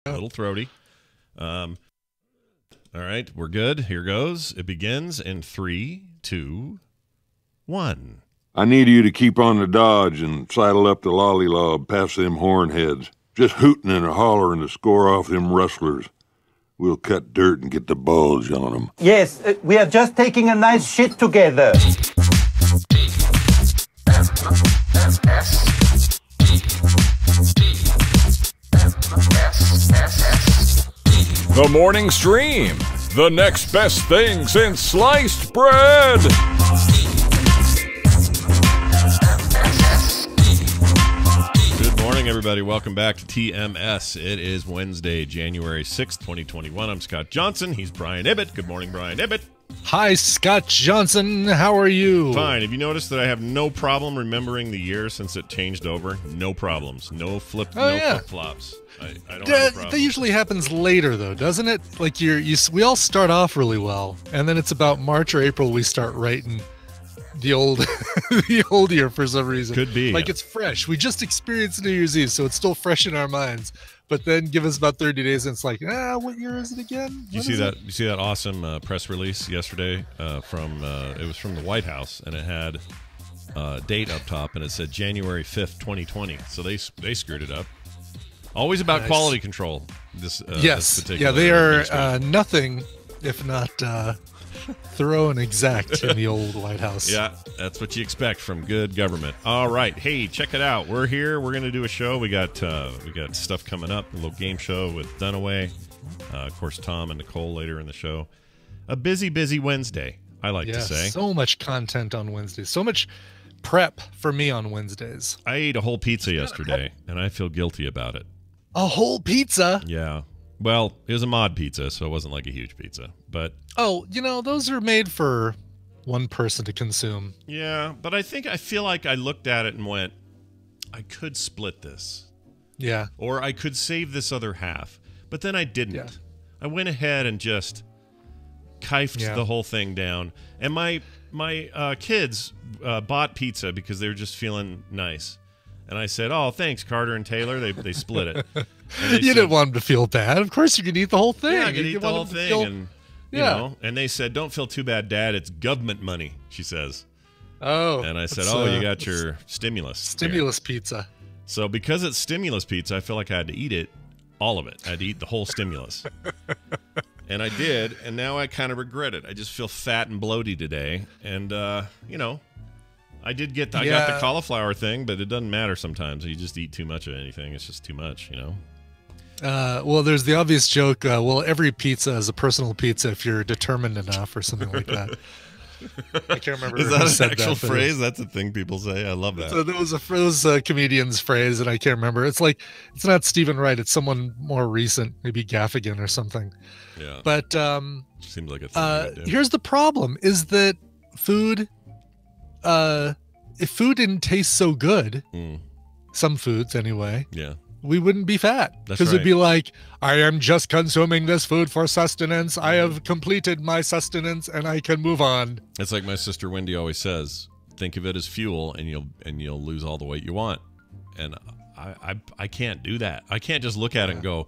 A little throaty. All right, we're good. Here goes. It begins in 3, 2, 1. I need you to keep on the dodge and sidle up the lollylob past them hornheads. Just hooting and hollering to score off them rustlers. We'll cut dirt and get the bulge on them. Yes, we are just taking a nice shit together. The morning stream. The next best thing since sliced bread. Good morning, everybody. Welcome back to TMS. It is Wednesday, January 6th, 2021. I'm Scott Johnson. He's Brian Ibbett. Good morning, Brian Ibbett. Hi, Scott Johnson. How are you? Fine. Have you noticed that I have no problem remembering the year since it changed over? No problems. No flip-flops. I don't have a problem. That usually happens later, though, doesn't it? Like we all start off really well, and then it's about March or April we start writing the old the old year for some reason. Could be. Like it's fresh. We just experienced New Year's Eve, so it's still fresh in our minds. But then give us about 30 days, and it's like, what year is it again? You see that awesome press release yesterday from it was from the White House, and it had a date up top, and it said January 5th, 2020. So they screwed it up. Always about quality control. This particular they are nothing if not thorough and exact in the old White House. Yeah, that's what you expect from good government. All right, hey, check it out. We're here. We're going to do a show. We got stuff coming up. A little game show with Dunaway. Of course, Tom and Nicole later in the show. A busy Wednesday, I like to say. So much content on Wednesdays. So much prep for me on Wednesdays. I ate a whole pizza yesterday, and I feel guilty about it. A whole pizza? Yeah. Well, it was a mod pizza, so it wasn't like a huge pizza. But those are made for one person to consume. Yeah, but I feel like I looked at it and went, I could split this. Yeah. Or I could save this other half. But then I didn't. Yeah. I went ahead and just kifed the whole thing down. And my kids bought pizza because they were just feeling nice. And I said, "Oh, thanks, Carter and Taylor." They split it. You didn't want them to feel bad. Of course, you can eat the whole thing. Yeah, I could eat the whole thing, and you know. And they said, "Don't feel too bad, Dad. It's government money." She says. Oh. And I said, "Oh, you got your stimulus. Stimulus pizza." So because it's stimulus pizza, I feel like I had to eat it, all of it. I had to eat the whole stimulus. And I did, and now I kind of regret it. I just feel fat and bloated today, and I got the cauliflower thing, but it doesn't matter sometimes. You just eat too much of anything. It's just too much, Well, there's the obvious joke. Every pizza is a personal pizza if you're determined enough or something like that. I can't remember. Is that an actual phrase? That's a thing people say. I love that. So there was a comedian's phrase, and I can't remember. It's like, it's not Stephen Wright. It's someone more recent, maybe Gaffigan or something. Yeah. But seems like a thing. Here's the problem: is that food. If food didn't taste so good, some foods anyway, we wouldn't be fat. Because it'd be like, I am just consuming this food for sustenance. I have completed my sustenance and I can move on. It's like my sister Wendy always says, think of it as fuel and you'll lose all the weight you want. And I can't do that. I can't just look at it and go,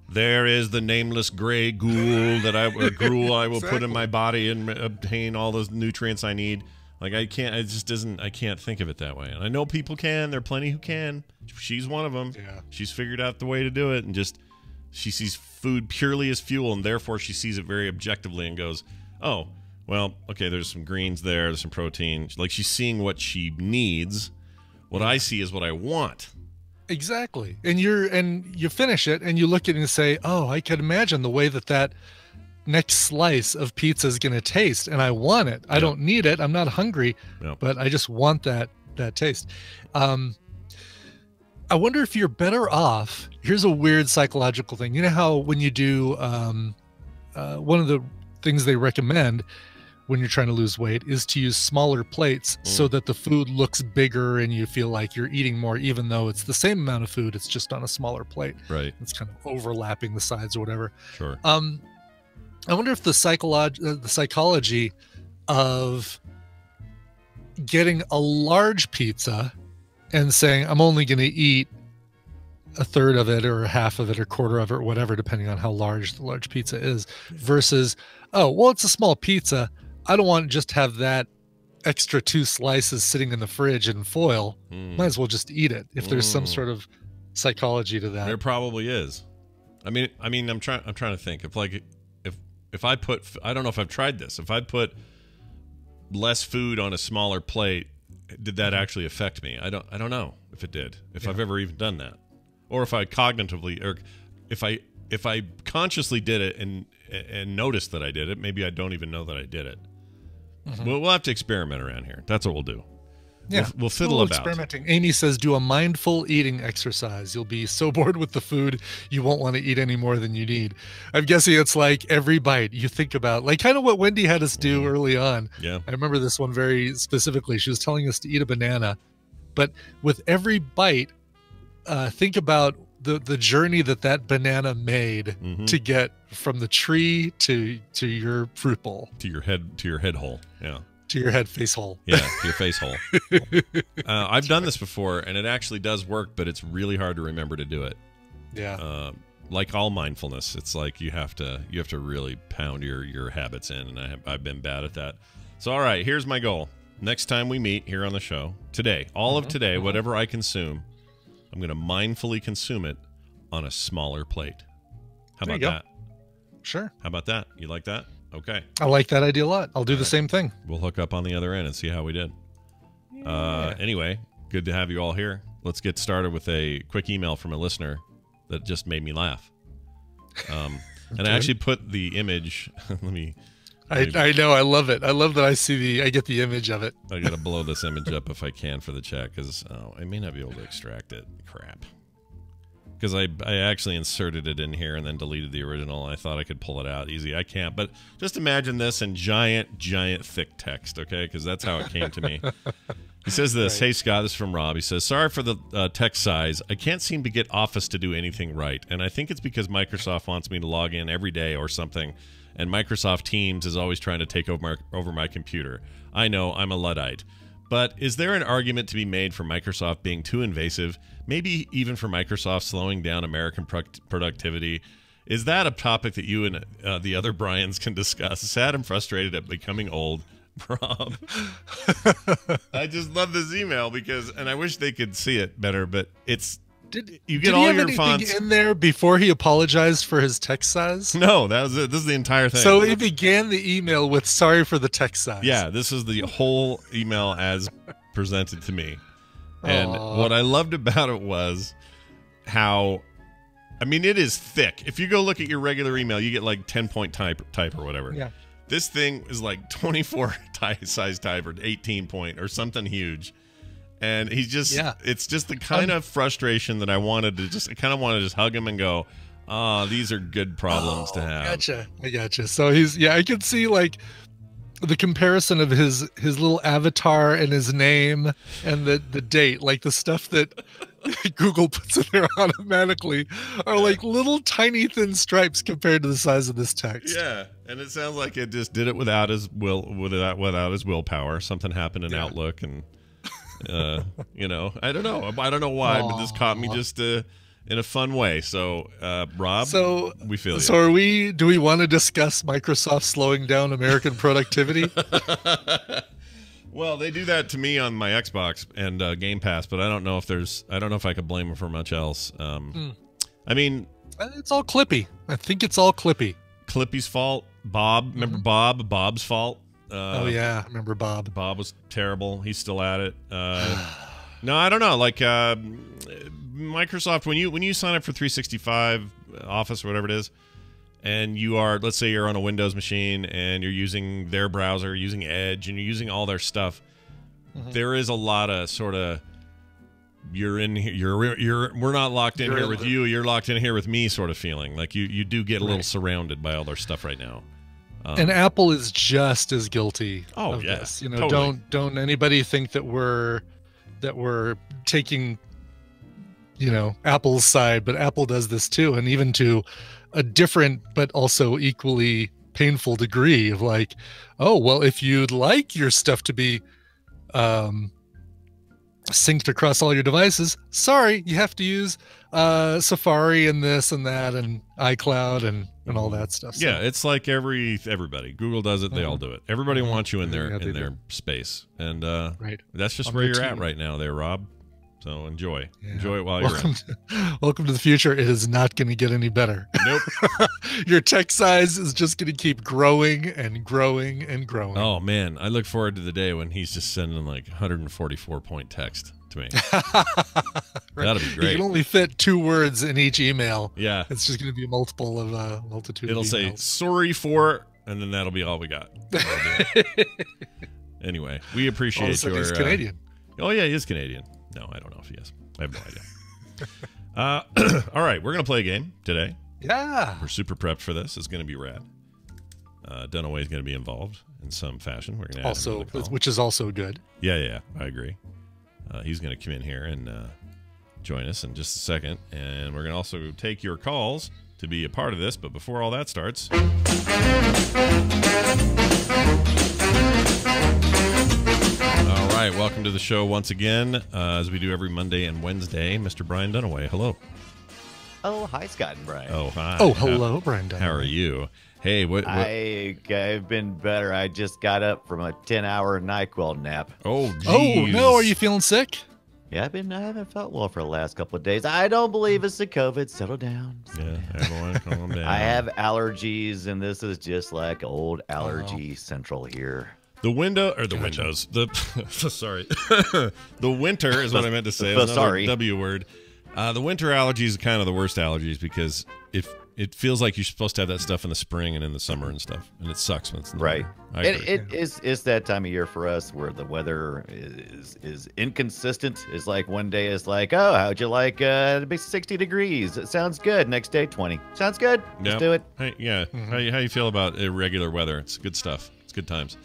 there is the nameless gray gruel I will put in my body and obtain all those nutrients I need. Like I can't think of it that way. And I know people can. There are plenty who can. She's one of them. Yeah. She's figured out the way to do it, and she sees food purely as fuel, and therefore she sees it very objectively and goes, "Oh, well, okay, there's some greens there's some protein." Like she's seeing what she needs. What I see is what I want. Exactly. And you finish it and you look at it and say, "Oh, I can imagine the way that next slice of pizza is going to taste, and I want it. I don't need it. I'm not hungry, but I just want that taste." I wonder if you're better off. Here's a weird psychological thing. You know how when you do one of the things they recommend when you're trying to lose weight is to use smaller plates so that the food looks bigger and you feel like you're eating more, even though it's the same amount of food. It's just on a smaller plate. Right. It's kind of overlapping the sides or whatever. Sure. I wonder if the psychology of getting a large pizza and saying, I'm only going to eat a third of it or half of it or quarter of it or whatever, depending on how large the large pizza is, versus, oh, well, it's a small pizza. I don't want to just have that extra 2 slices sitting in the fridge in foil. Might as well just eat it if there's some sort of psychology to that. There probably is. I mean, I'm trying to think if I put, I don't know if I've tried this. If I put less food on a smaller plate, did that actually affect me? I don't know if it did. If I've ever even done that, or if I cognitively, or if I consciously did it and noticed that I did it, maybe I don't even know that I did it. We'll have to experiment around here. That's what we'll do. Yeah, we'll fiddle about. Experimenting. Amy says, do a mindful eating exercise. You'll be so bored with the food, you won't want to eat any more than you need. I'm guessing it's like every bite you think about, like kind of what Wendy had us do early on. Yeah. I remember this one very specifically. She was telling us to eat a banana, but with every bite, think about the journey that banana made to get from the tree to your fruit bowl. To your head hole. Yeah. To your head face hole. Yeah, to your face hole. I've done this before, and it actually does work, but it's really hard to remember to do it. Yeah. Like all mindfulness, it's like you have to really pound your habits in, and I've been bad at that. So, all right, here's my goal. Next time we meet here on the show, today, all of today, whatever I consume, I'm going to mindfully consume it on a smaller plate. How about that? Sure. How about that? You like that? Okay. I like that idea a lot. I'll do the same thing. We'll hook up on the other end and see how we did. Anyway, good to have you all here. Let's get started with a quick email from a listener that just made me laugh. And I actually put the image. I know. I love it. I love that I get the image of it. I got to blow this image up if I can for the chat, because I may not be able to extract it. Crap. Because I actually inserted it in here and then deleted the original. I thought I could pull it out easy. I can't. But just imagine this in giant, thick text, okay? Because that's how it came to me. He says this. Right. Hey, Scott, this is from Rob. He says, sorry for the text size. I can't seem to get Office to do anything right. And I think it's because Microsoft wants me to log in every day or something. And Microsoft Teams is always trying to take over my computer. I know, I'm a Luddite. But is there an argument to be made for Microsoft being too invasive? Maybe even for Microsoft slowing down American productivity? Is that a topic that you and the other Bryans can discuss? Sad and frustrated at becoming old. Rob. I just love this email and I wish they could see it better, but you get all your fonts in there before he apologized for his text size. No, that was it. This is the entire thing. So he began the email with "sorry for the text size." Yeah, this is the whole email as presented to me. And what I loved about it was how, I mean, it is thick. If you go look at your regular email, you get like 10-point type or whatever. Yeah. This thing is like 24 size type or 18-point or something huge. And he's just, it's just the kind of frustration that I wanted to kind of want to just hug him and go, these are good problems to have. I gotcha. So I could see like the comparison of his little avatar and his name and the date, like the stuff that Google puts in there automatically are like little tiny thin stripes compared to the size of this text. Yeah. And it sounds like it just did it without his willpower. Something happened in Outlook and, I don't know why, but this caught me just in a fun way. So, Rob, we feel you. So do we want to discuss Microsoft slowing down American productivity? Well, they do that to me on my Xbox and Game Pass, but I don't know if I could blame them for much else. I mean, it's all Clippy. I think it's all Clippy. Clippy's fault. Bob, remember Bob? Bob's fault. I remember Bob. Bob was terrible. He's still at it. No, I don't know. Like Microsoft, when you sign up for 365 Office or whatever it is, and let's say you're on a Windows machine and you're using their browser, using Edge, and you're using all their stuff, there is a lot of sort of we're not locked in here with you, you're locked in here with me sort of feeling. Like you do get a little surrounded by all their stuff right now. And Apple is just as guilty of this. Totally. Don't anybody think that we're taking Apple's side, but Apple does this too, and even to a different but also equally painful degree of like, oh well, if you'd like your stuff to be synced across all your devices. Sorry, you have to use Safari and this and that and iCloud and all that stuff. So. Yeah, it's like everybody. Google does it. They all do it. Everybody wants you in their space, and that's just where you're at right now, there, Rob. So enjoy it while you're in. Welcome to the future. It is not going to get any better. Nope. Your text size is just going to keep growing and growing and growing. Oh man, I look forward to the day when he's just sending like 144-point text to me. That'll be great. You can only fit 2 words in each email. Yeah, it's just going to be a multitude. It'll of say emails. "sorry for," and then that'll be all we got. Anyway, we appreciate your. He's Canadian. Oh yeah, he is Canadian. No, I don't know if he is. I have no idea. All right, we're going to play a game today. Yeah. We're super prepped for this. It's going to be rad. Dunaway is going to be involved in some fashion. We're going to also, which is also good. Yeah, I agree. He's going to come in here and join us in just a second. And we're going to also take your calls to be a part of this. But before all that starts... All right, welcome to the show once again, as we do every Monday and Wednesday. Mr. Brian Dunaway, hello. Oh, hi, Scott and Brian. Oh, hi. Oh, hello, Brian Dunaway. How are you? Hey, what? I've been better. I just got up from a 10-hour NyQuil nap. Oh, geez. Oh, no, are you feeling sick? Yeah, I haven't felt well for the last couple of days. I don't believe it's the COVID. Settle down. Everyone calm down. I have allergies, and this is just like old allergy central here. The windows. Sorry. The winter is what I meant to say. Another W word. The winter allergies is kind of the worst allergies because if it feels like you're supposed to have that stuff in the spring and in the summer and stuff, and it sucks when it's in the right. winter. It's that time of year for us where the weather is inconsistent. It's like one day it's like, oh, how'd you like to be 60 degrees? It sounds good. Next day 20. Sounds good. Let's do it. Hey, yeah. How you feel about irregular weather? It's good stuff. It's good times.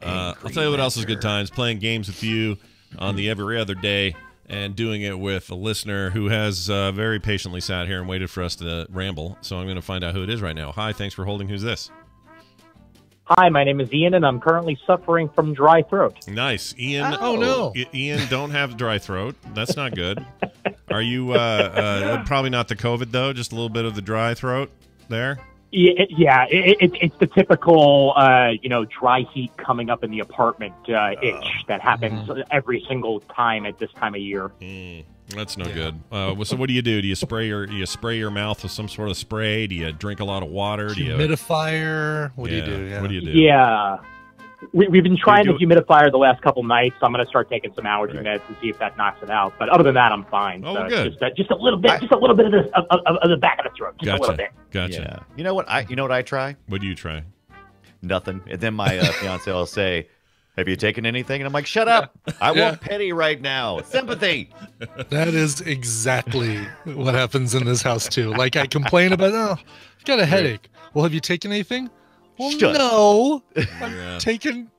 I'll tell you what else is good times. Playing games with you on the every other day and doing it with a listener who has very patiently sat here and waited for us to ramble. So I'm going to find out who it is right now. Hi, thanks for holding. Who's this? Hi, my name is Ian, and I'm currently suffering from dry throat. Nice. Ian. Oh, no. Ian, don't have dry throat. That's not good. Are you probably not the COVID, though? Just a little bit of the dry throat there? Yeah, it's the typical, dry heat coming up in the apartment itch that happens every single time at this time of year. That's no good. So what do? Do you spray your mouth with some sort of spray? Do you drink a lot of water? Humidifier? What do you do? Yeah. What do you do? Yeah. We've been trying the humidifier the last couple nights, so I'm going to start taking some allergy meds and see if that knocks it out. But other than that, I'm fine. Oh, so good. Just a little bit, of this of the back of the throat, just a little bit. Gotcha. Yeah. You know what I try? What do you try? Nothing. And then my fiance will say, "Have you taken anything?" And I'm like, "Shut up! I want pity right now, sympathy." That is exactly what happens in this house too. Like I complain about, I've got a headache. Well, have you taken anything? Well, no, I've taken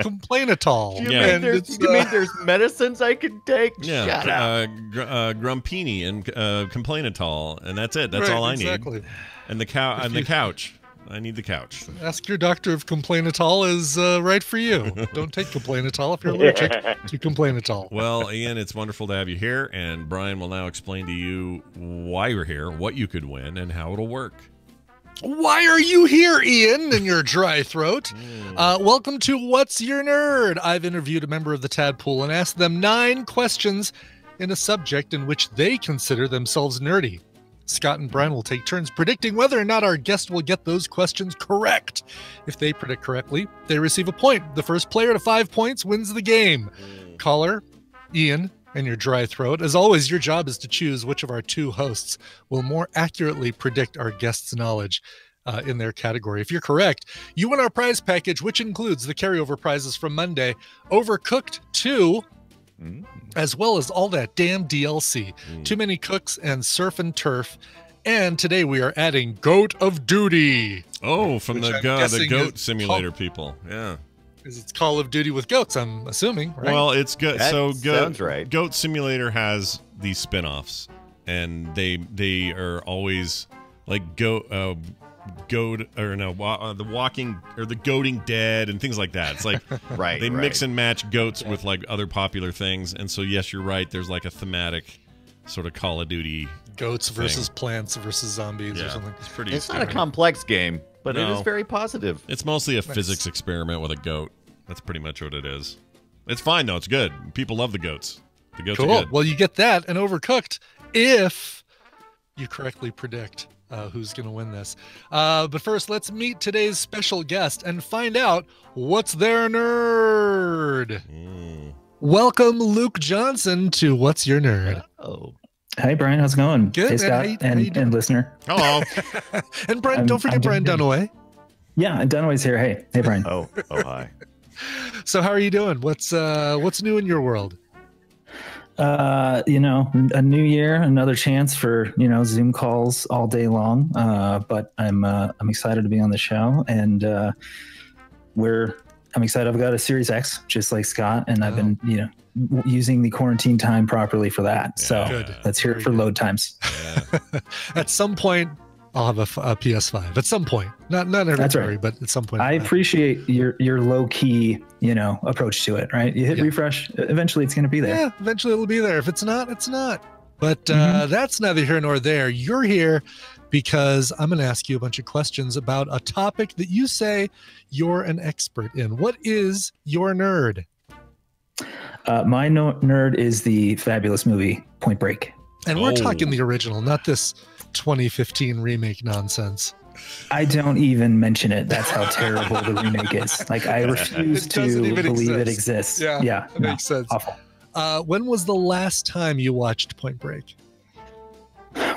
Complainatol. You mean there's medicines I can take? Yeah, Shut up. Grumpini and Complainatol, and that's it. That's all I need. And the couch. I need the couch. Ask your doctor if Complainatol is right for you. Don't take Complainatol if you're allergic to Complainatol. Well, Ian, it's wonderful to have you here, and Brian will now explain to you why you're here, what you could win, and how it'll work. Why are you here, Ian, in your dry throat? Welcome to What's Your Nerd? I've interviewed a member of the Tadpool and asked them 9 questions in a subject in which they consider themselves nerdy. Scott and Brian will take turns predicting whether or not our guest will get those questions correct. If they predict correctly, they receive a point. The first player to 5 points wins the game. Caller, Ian, and your dry throat. As always, your job is to choose which of our 2 hosts will more accurately predict our guest's knowledge in their category. If you're correct, you win our prize package, which includes the carryover prizes from Monday, Overcooked 2, as well as all that damn DLC. Too Many Cooks and Surf and Turf. And today we are adding Goat of Duty. Oh, from the Goat Simulator people. Yeah. It's Call of Duty with goats, I'm assuming, right? Well, it's good. Sounds right. Goat Simulator has these spin-offs, and they are always like The Walking or the Goating Dead and things like that. It's like Right. they mix and match goats with like other popular things, and so yes, you're right. There's like a thematic sort of Call of Duty Goats versus plants versus zombies or something. It's pretty. It's not a complex game, but it No. is very positive. It's mostly a physics experiment with a goat. That's pretty much what it is. It's fine though. It's good. People love the goats. The goats are Cool. good. Well, you get that and Overcooked if you correctly predict who's going to win this. But first, let's meet today's special guest and find out what's their nerd. Welcome, Luke Johnson, to What's Your Nerd? Oh. Hey, Brian. How's it going? Good, Hey, man. Scott, How you doing? and listener. Hello. And Brian, don't forget I'm Brian doing good. Dunaway. Yeah, Dunaway's here. Hey, Brian. Oh, hi. So how are you doing? What's new in your world? A new year, another chance for Zoom calls all day long. But I'm excited to be on the show, and I'm excited. I've got a Series X, just like Scott, and I've been using the quarantine time properly for that. So Good. let's hear it for load times. At some point, I'll have a PS5. At some point, not arbitrary, but at some point. I appreciate your low key, approach to it. Right? You hit refresh. Eventually, it's going to be there. Yeah, eventually it'll be there. If it's not, it's not. But that's neither here nor there. You're here because I'm going to ask you a bunch of questions about a topic that you say you're an expert in. What is your nerd? My nerd is the fabulous movie Point Break. And we're talking the original, not this 2015 remake nonsense. I don't even mention it. That's how terrible the remake is. Like, I refuse to believe it exists. Yeah, that makes sense. Awful. When was the last time you watched Point Break?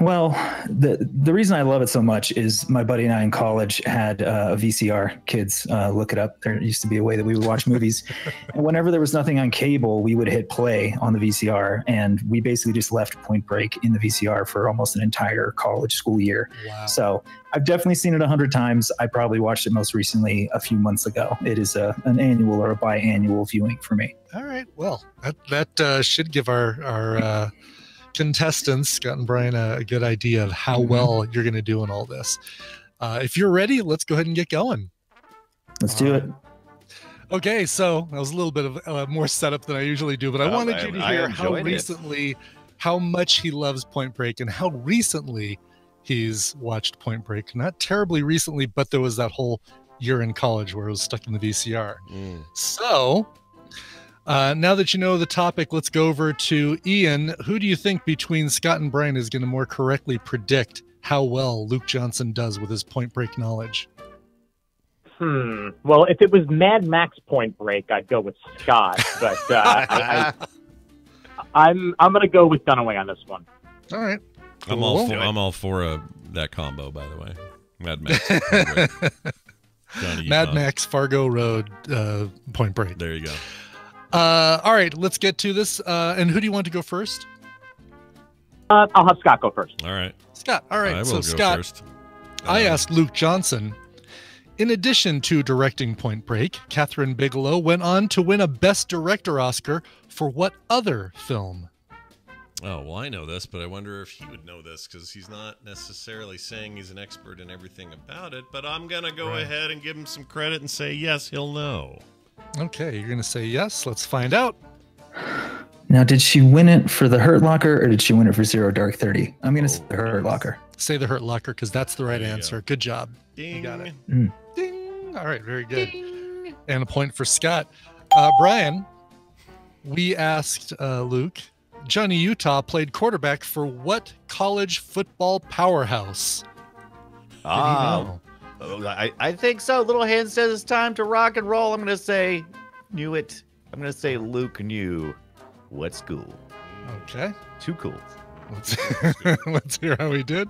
Well, the reason I love it so much is my buddy and I in college had a VCR. Kids, look it up. There used to be a way that we would watch movies. And whenever there was nothing on cable, we would hit play on the VCR. And we basically just left Point Break in the VCR for almost an entire college school year. Wow. So I've definitely seen it 100 times. I probably watched it most recently a few months ago. It is an annual or a biannual viewing for me. All right. Well, that should give our contestants, Scott and Brian, a good idea of how well you're going to do in all this. If you're ready, let's go ahead and get going. Let's do it. Okay, so that was a little bit of more setup than I usually do, but I wanted you to hear how much he loves Point Break and how recently he's watched Point Break. Not terribly recently, but there was that whole year in college where it was stuck in the VCR. So now that you know the topic, let's go over to Ian. Who do you think between Scott and Brian is going to more correctly predict how well Luke Johnson does with his Point Break knowledge? Well, if it was Mad Max Point Break, I'd go with Scott. But I'm going to go with Dunaway on this one. All right. Cool. I'm all for that combo, by the way. Mad Max. Mad Max, Fargo Road, Point Break. There you go. All right, let's get to this. And who do you want to go first? I'll have Scott go first. All right. Scott. All right. I will So, go Scott, first. I asked Luke Johnson. In addition to directing Point Break, Catherine Bigelow went on to win a Best Director Oscar for what other film? Oh, well, I know this, but I wonder if he would know this because he's not necessarily saying he's an expert in everything about it. But I'm going to go ahead and give him some credit and say, yes, he'll know. Okay, you're going to say yes. Let's find out. Now, did she win it for The Hurt Locker or did she win it for Zero Dark 30? I'm going to say The Hurt Locker. Say The Hurt Locker because that's the right answer. Go. Good job. Ding. You got it. Mm. Ding. All right, very good. Ding. And a point for Scott. Brian, we asked Luke, Johnny Utah played quarterback for what college football powerhouse? I think so. Little Hand says it's time to rock and roll. I'm going to say, knew it. I'm going to say Luke knew what school. Okay. Too cool. Let's hear how he did.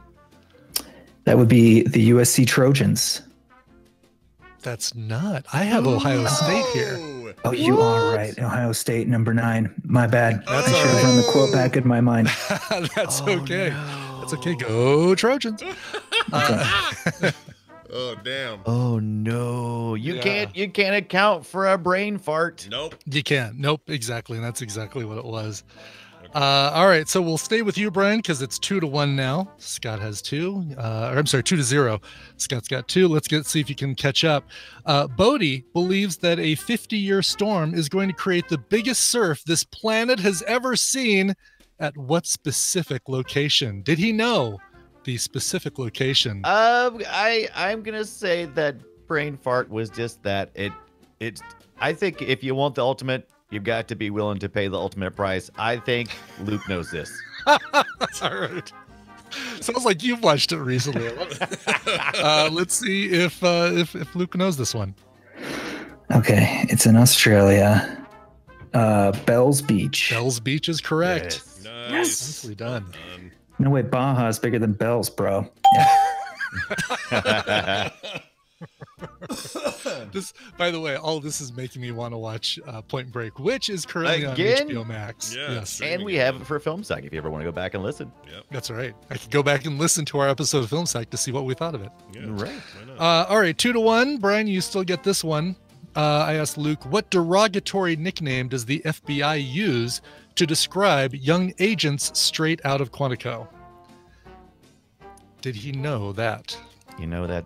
That would be the USC Trojans. That's not. I have Ohio State here. Oh, you are right. Ohio State, number 9. My bad. That's I should have run the quote back in my mind. That's okay. No. That's okay. Go Trojans. Oh, damn. Oh, no. You can't account for a brain fart. Nope. You can't. Nope. Exactly. And that's exactly what it was. All right, so we'll stay with you, Brian, because it's 2-1 now. Scott has 2. Or I'm sorry, 2-0. Scott's got 2. Let's see if you can catch up. Bodie believes that a 50-year storm is going to create the biggest surf this planet has ever seen. At what specific location? Did he know the specific location? I'm gonna say that brain fart was just that. I think if you want the ultimate, you've got to be willing to pay the ultimate price. I think Luke knows this. All right. Sounds like you've watched it recently. Let's see if Luke knows this one. Okay, it's in Australia. Bells Beach. Bells Beach is correct. Nice. Nicely done. No way, Baja is bigger than Bells, bro. This, by the way, all this is making me want to watch Point Break, which is currently Again? on HBO Max. Yeah, Yes, And we have it for Film Psych if you ever want to go back and listen. Yep. that's right. I could go back and listen to our episode of Film Psych to see what we thought of it. Yeah. Right. Why not? All right, 2-1. Brian, you still get this one. I asked Luke, what derogatory nickname does the FBI use to describe young agents straight out of Quantico? Did he know that? You know that.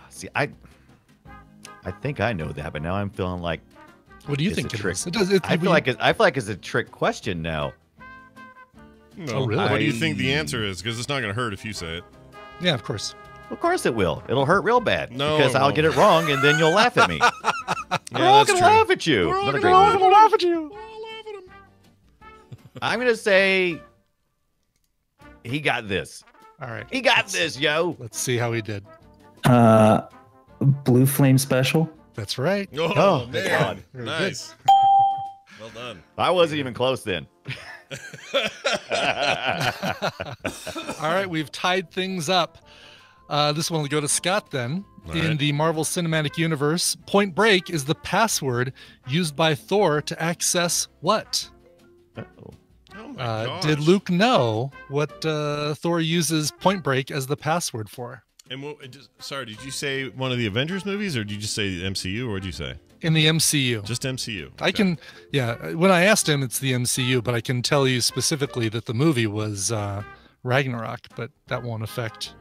See, I think I know that, but now I'm feeling like What do you it's think a it trick. is? I feel like it's a trick question now. No. Oh, really? What do you think the answer is? Because it's not going to hurt if you say it. Yeah, of course. Of course it will. It'll hurt real bad. No, because it I'll won't. get it wrong, and then you'll laugh at me. We're all that's gonna true. laugh at you. We're all Not a gonna great movie. laugh at you. I'm gonna say he got this. All right. He got this, yo. Let's see how he did. Blue Flame Special. That's right. Oh, thank man. God. Very Nice. Well done. I wasn't even close then. All right, we've tied things up. This one will go to Scott then. All In right. the Marvel Cinematic Universe, Point Break is the password used by Thor to access what? Uh-oh. Oh, my gosh. Did Luke know what Thor uses Point Break as the password for? And sorry, did you say one of the Avengers movies, or did you just say the MCU, or what did you say? In the MCU. Just MCU. I can, when I asked him, it's the MCU, but I can tell you specifically that the movie was Ragnarok, but that won't affect.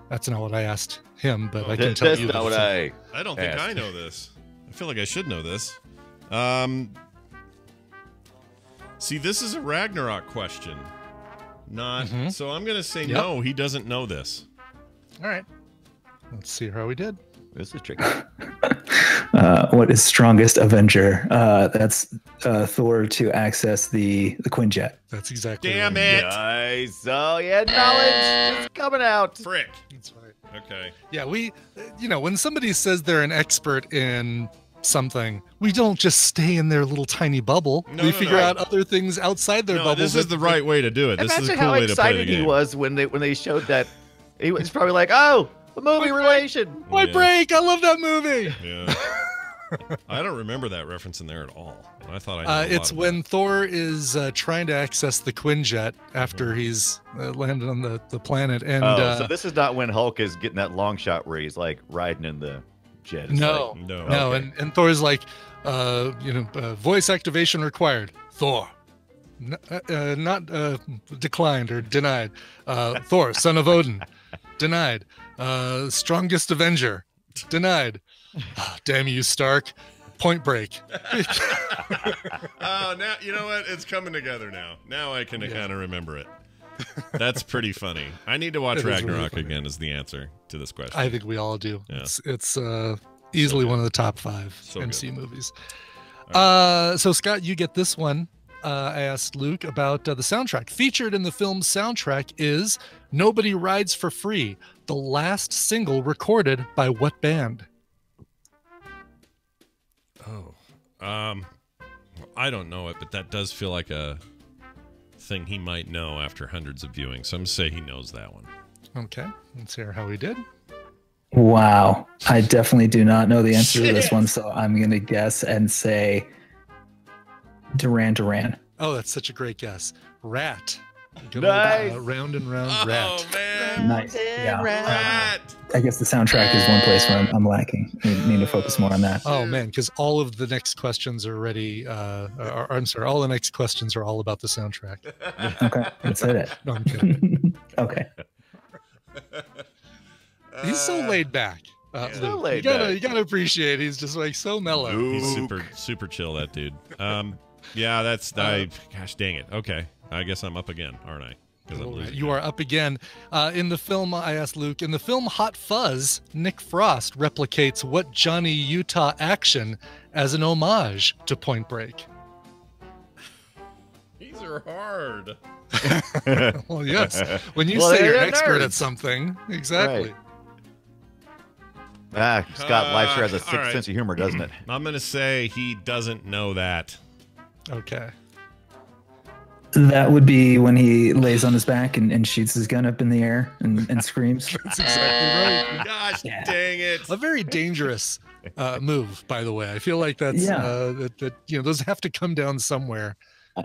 That's not what I asked him, but I can tell That's you. not what I I don't think asked. I know this. I feel like I should know this. See, this is a Ragnarok question. Not so I'm gonna say no, he doesn't know this. All right. Let's see how we did. This is tricky. What is strongest Avenger? That's Thor to access the Quinjet. That's exactly Damn right. it! Nice. Oh yeah, knowledge is coming out. Frick. That's right. Okay. Yeah, we, when somebody says they're an expert in something, we don't just stay in their little tiny bubble. We figure out other things outside their bubble. This is the right way to do it. This is a Imagine cool how way to play the excited he game. was when they showed that. He was probably like, "Oh, a movie relation." Point Break. I love that movie. Yeah. I don't remember that reference in there at all. I thought I knew a lot It's about when it. Thor is trying to access the Quinjet after he's landed on the planet, and So this is not when Hulk is getting that long shot where he's like riding in the jet. It's no, like- No. no, Okay. and Thor's like, voice activation required. Thor, not declined or denied. Thor, son of Odin, denied. Strongest Avenger, denied. Ah, damn you, Stark. Point Break. Oh, now you know what? It's coming together now. Now I can kind of remember it. That's pretty funny. I need to watch It is really Ragnarok funny. again. Is the answer to this question? I think we all do. Yeah. It's easily good. one of the top 5 So MC good. movies. So Scott, you get this one. I asked Luke about the soundtrack. Featured in the film's soundtrack is "Nobody Rides for Free," the last single recorded by what band? Oh, I don't know it, but that does feel like a thing he might know after hundreds of viewings. So I'm gonna say he knows that one. Okay, let's hear how he did. Wow. I definitely do not know the answer to this one, so I'm going to guess and say Duran Duran. Oh, that's such a great guess. Rat. Good Nice. old, round and round rat. Oh man, Nice. Yeah. Rat. I guess the soundtrack is one place where I'm lacking. I need to focus more on that. Oh man, because all of the next questions are already. I'm sorry, all the next questions are all about the soundtrack. Okay, let's hit it. No, I'm kidding. Okay. He's so laid back. So Luke. laid You gotta appreciate. He's just like so mellow. He's super chill, that dude. Yeah, that's gosh dang it. Okay, I guess I'm up again, aren't I? 'Cause I'm losing. You are up again. In the film, I asked Luke, in the film Hot Fuzz, Nick Frost replicates what Johnny Utah action as an homage to Point Break? These are hard. Well, yes. When you Well, say you're they're an expert nerds. at something, exactly. Right. Scott Life sure has a all sixth right. sense of humor, doesn't it? I'm gonna say he doesn't know that. Okay. That would be when he lays on his back and shoots his gun up in the air and screams. That's exactly right. Gosh Yeah. dang it. A very dangerous move, by the I feel like that's that those have to come down somewhere.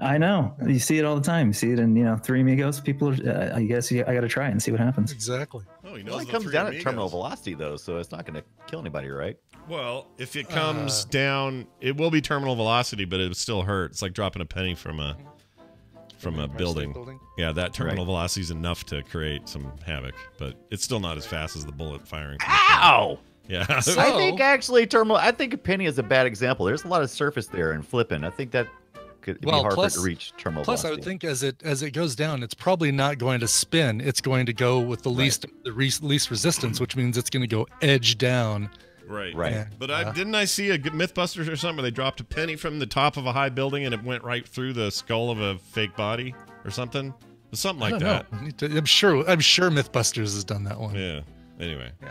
I know. You see it all the time. You see it in, Three Amigos. People are, I guess I got to try it and see what happens. Exactly. Oh, he knows Well, it the comes Three down at Amigos. terminal velocity, though, so it's not going to kill anybody, right? Well, if it comes down, it will be terminal velocity, but it would still hurt. It's like dropping a penny from a building. Yeah, that terminal velocity is enough to create some havoc, but it's still not as fast as the bullet firing. from the cannon. Ow! Yeah. I think actually I think a penny is a bad example. There's a lot of surface there and flipping. I think that could be hard for it to reach terminal Plus, velocity. I would think as it goes down, it's probably not going to spin. It's going to go with the least resistance, which means it's going to go edge down. Right. Right. But didn't I see a Mythbusters or something where they dropped a penny from the top of a high building and it went right through the skull of a fake body or something? Something like that. I'm sure Mythbusters has done that one. Yeah. Anyway. Yeah.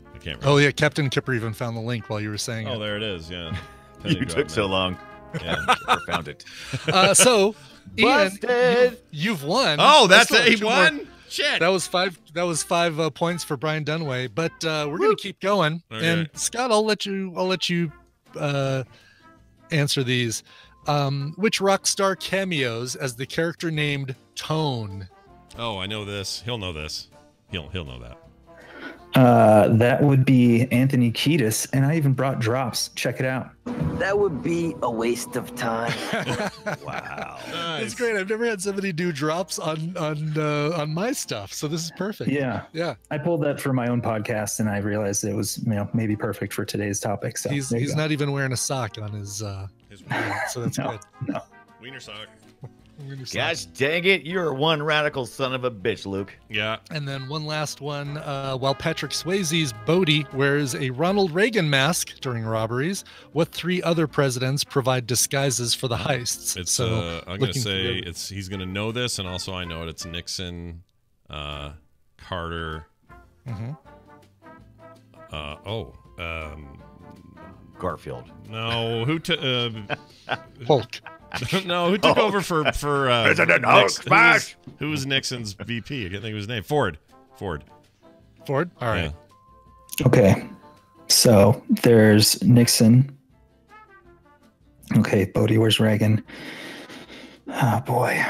I can't remember. Oh yeah, Captain Kipper even found the link while you were saying Oh, it. there it is. Yeah. You Penny took drop so man. long. Yeah. I found it. So, Ian, Busted! you've won. Oh, that's I still it. He have two more. won? Shit. That was five points for Brian Dunaway, but we're gonna keep going. Okay. And Scott, I'll let you answer these. Which rock star cameos as the character named Tone? Oh, I know this. He'll know this. He'll know that. That would be Anthony Kiedis, and I even brought drops. Check it out. That would be a waste of time. Wow. That's great. I've never had somebody do drops on my stuff, so this is perfect. Yeah. Yeah. I pulled that for my own podcast, and I realized it was maybe perfect for today's topic. So He's there you go. not even wearing a sock on his wiener. so that's No, good. no. Wiener sock. Wiener sock. Gosh dang it. You're one radical son of a bitch, Luke. Yeah. And then one last one. While Patrick Swayze's Bodie wears a Ronald Reagan mask during robberies, what three other presidents provide disguises for the heists? It's so I'm gonna looking say for- he's gonna know this, and also I know it. It's Nixon, Carter. Mhm. Garfield. No, who took? Hulk. No, who took over for President Hulk smash! Who was Nixon's VP? I can't think of his name. Ford. Ford. All right. Yeah. Okay. So there's Nixon. Okay, Bodie, where's Reagan? Oh boy.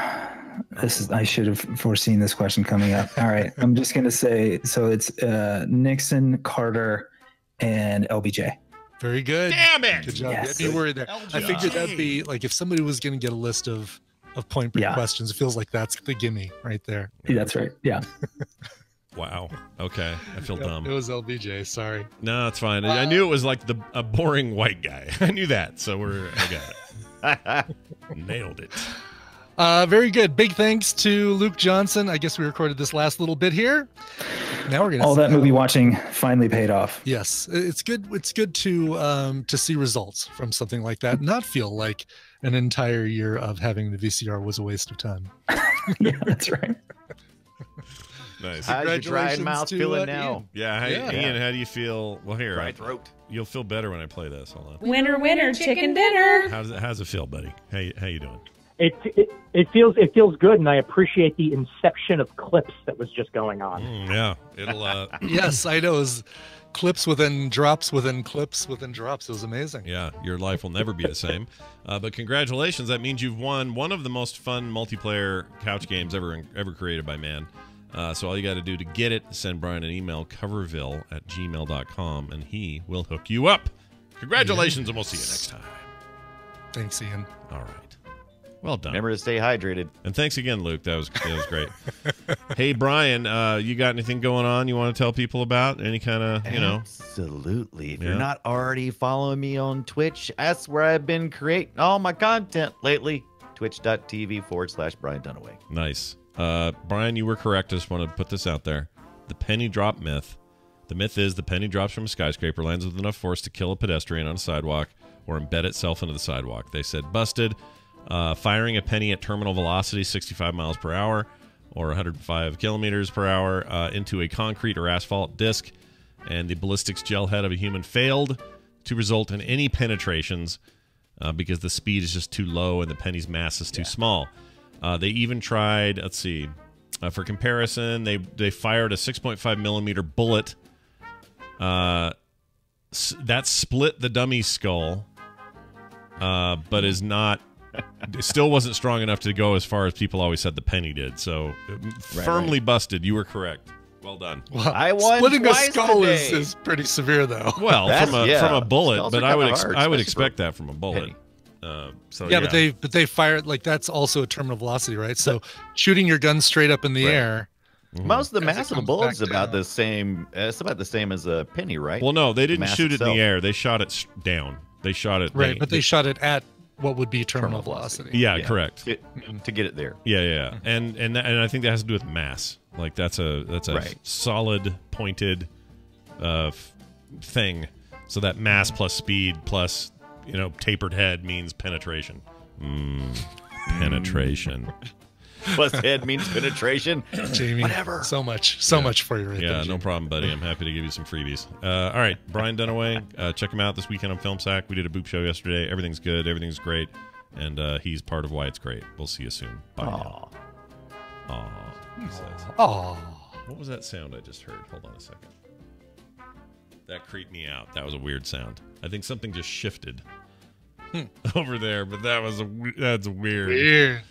I should have foreseen this question coming up. All right. I'm just gonna say so it's Nixon, Carter, and LBJ. Very good. Damn it! Good job. Yes. I'd be worried there. I figured that'd be like if somebody was going to get a list of point break Yeah. questions, it feels like that's the gimme right there. Yeah, that's right. Yeah. Wow. Okay, I feel Yep, dumb. it was LBJ. Sorry. No, it's fine. I knew it was like a boring white guy. I knew that, so I got it. Nailed it. Very good. Big thanks to Luke Johnson. I guess we recorded this last little bit here. Now we're gonna All that movie watching finally paid off. Yes, it's good. It's good to see results from something like that. Not feel like an entire year of having the VCR was a waste of time. Yeah, that's right. Nice. How's your dry Congratulations mouth to, feeling Ian. now? Yeah, Ian, how do you feel? Well, here, Dry throat. you'll feel better when I play this. Hold on. Winner, winner, chicken dinner. How's it feel, buddy? How you doing? It feels good, and I appreciate the inception of clips that was just going on. Yeah, it'll. Yes, I know. It was clips within drops within clips within drops. It was amazing. Yeah, your life will never be the same. But congratulations! That means you've won one of the most fun multiplayer couch games ever created by man. So all you got to do to get it, send Brian an email, coverville@gmail.com, and he will hook you up. Congratulations, and we'll see you next time. Thanks, Ian. All right. Well done. Remember to stay hydrated. And thanks again, Luke. That was great. Hey, Brian, you got anything going on you want to tell people about? Any kind of, Absolutely. If you're not already following me on Twitch, that's where I've been creating all my content lately. Twitch.tv/Brian Dunaway. Nice. Brian, you were correct. I just want to put this out there. The penny drop myth. The myth is the penny drops from a skyscraper, lands with enough force to kill a pedestrian on a sidewalk or embed itself into the sidewalk. They said busted. Firing a penny at terminal velocity, 65 miles per hour or 105 kilometers per hour into a concrete or asphalt disc, and the ballistics gel head of a human failed to result in any penetrations because the speed is just too low and the penny's mass is too small. They even tried, let's see, for comparison, they fired a 6.5 millimeter bullet that split the dummy's skull, but is not. It still wasn't strong enough to go as far as people always said the penny did. So firmly busted. You were correct. Well done. Well, I won splitting a twice skull today. is pretty severe, though. Well, from a bullet, Skulls but are I would kinda hard, I would especially expect that from a bullet. So yeah, but they fire it like that's also a terminal velocity, right? So shooting your gun straight up in the air. Most of the As it mass of the comes bullets back about down. the same. It's about the same as a penny, right? Well, no, they didn't mass shoot it in itself. the air. They shot it down. They shot it Right, but they shot it at what would be terminal velocity. Yeah, correct. To get it there. Yeah. And I think that has to do with mass. Like that's a solid pointed thing. So that mass plus speed plus tapered head means penetration. Penetration. Plus head means penetration. Jamie, whatever. So much for you right there. Yeah, no problem, buddy. I'm happy to give you some freebies. All right, Brian Dunaway, check him out this weekend on Film Sack. We did a boop show yesterday. Everything's good. Everything's great. And he's part of why it's great. We'll see you soon. Bye. Aw. He says. Aw. What was that sound I just heard? Hold on a second. That creeped me out. That was a weird sound. I think something just shifted over there, but that's weird. Weird.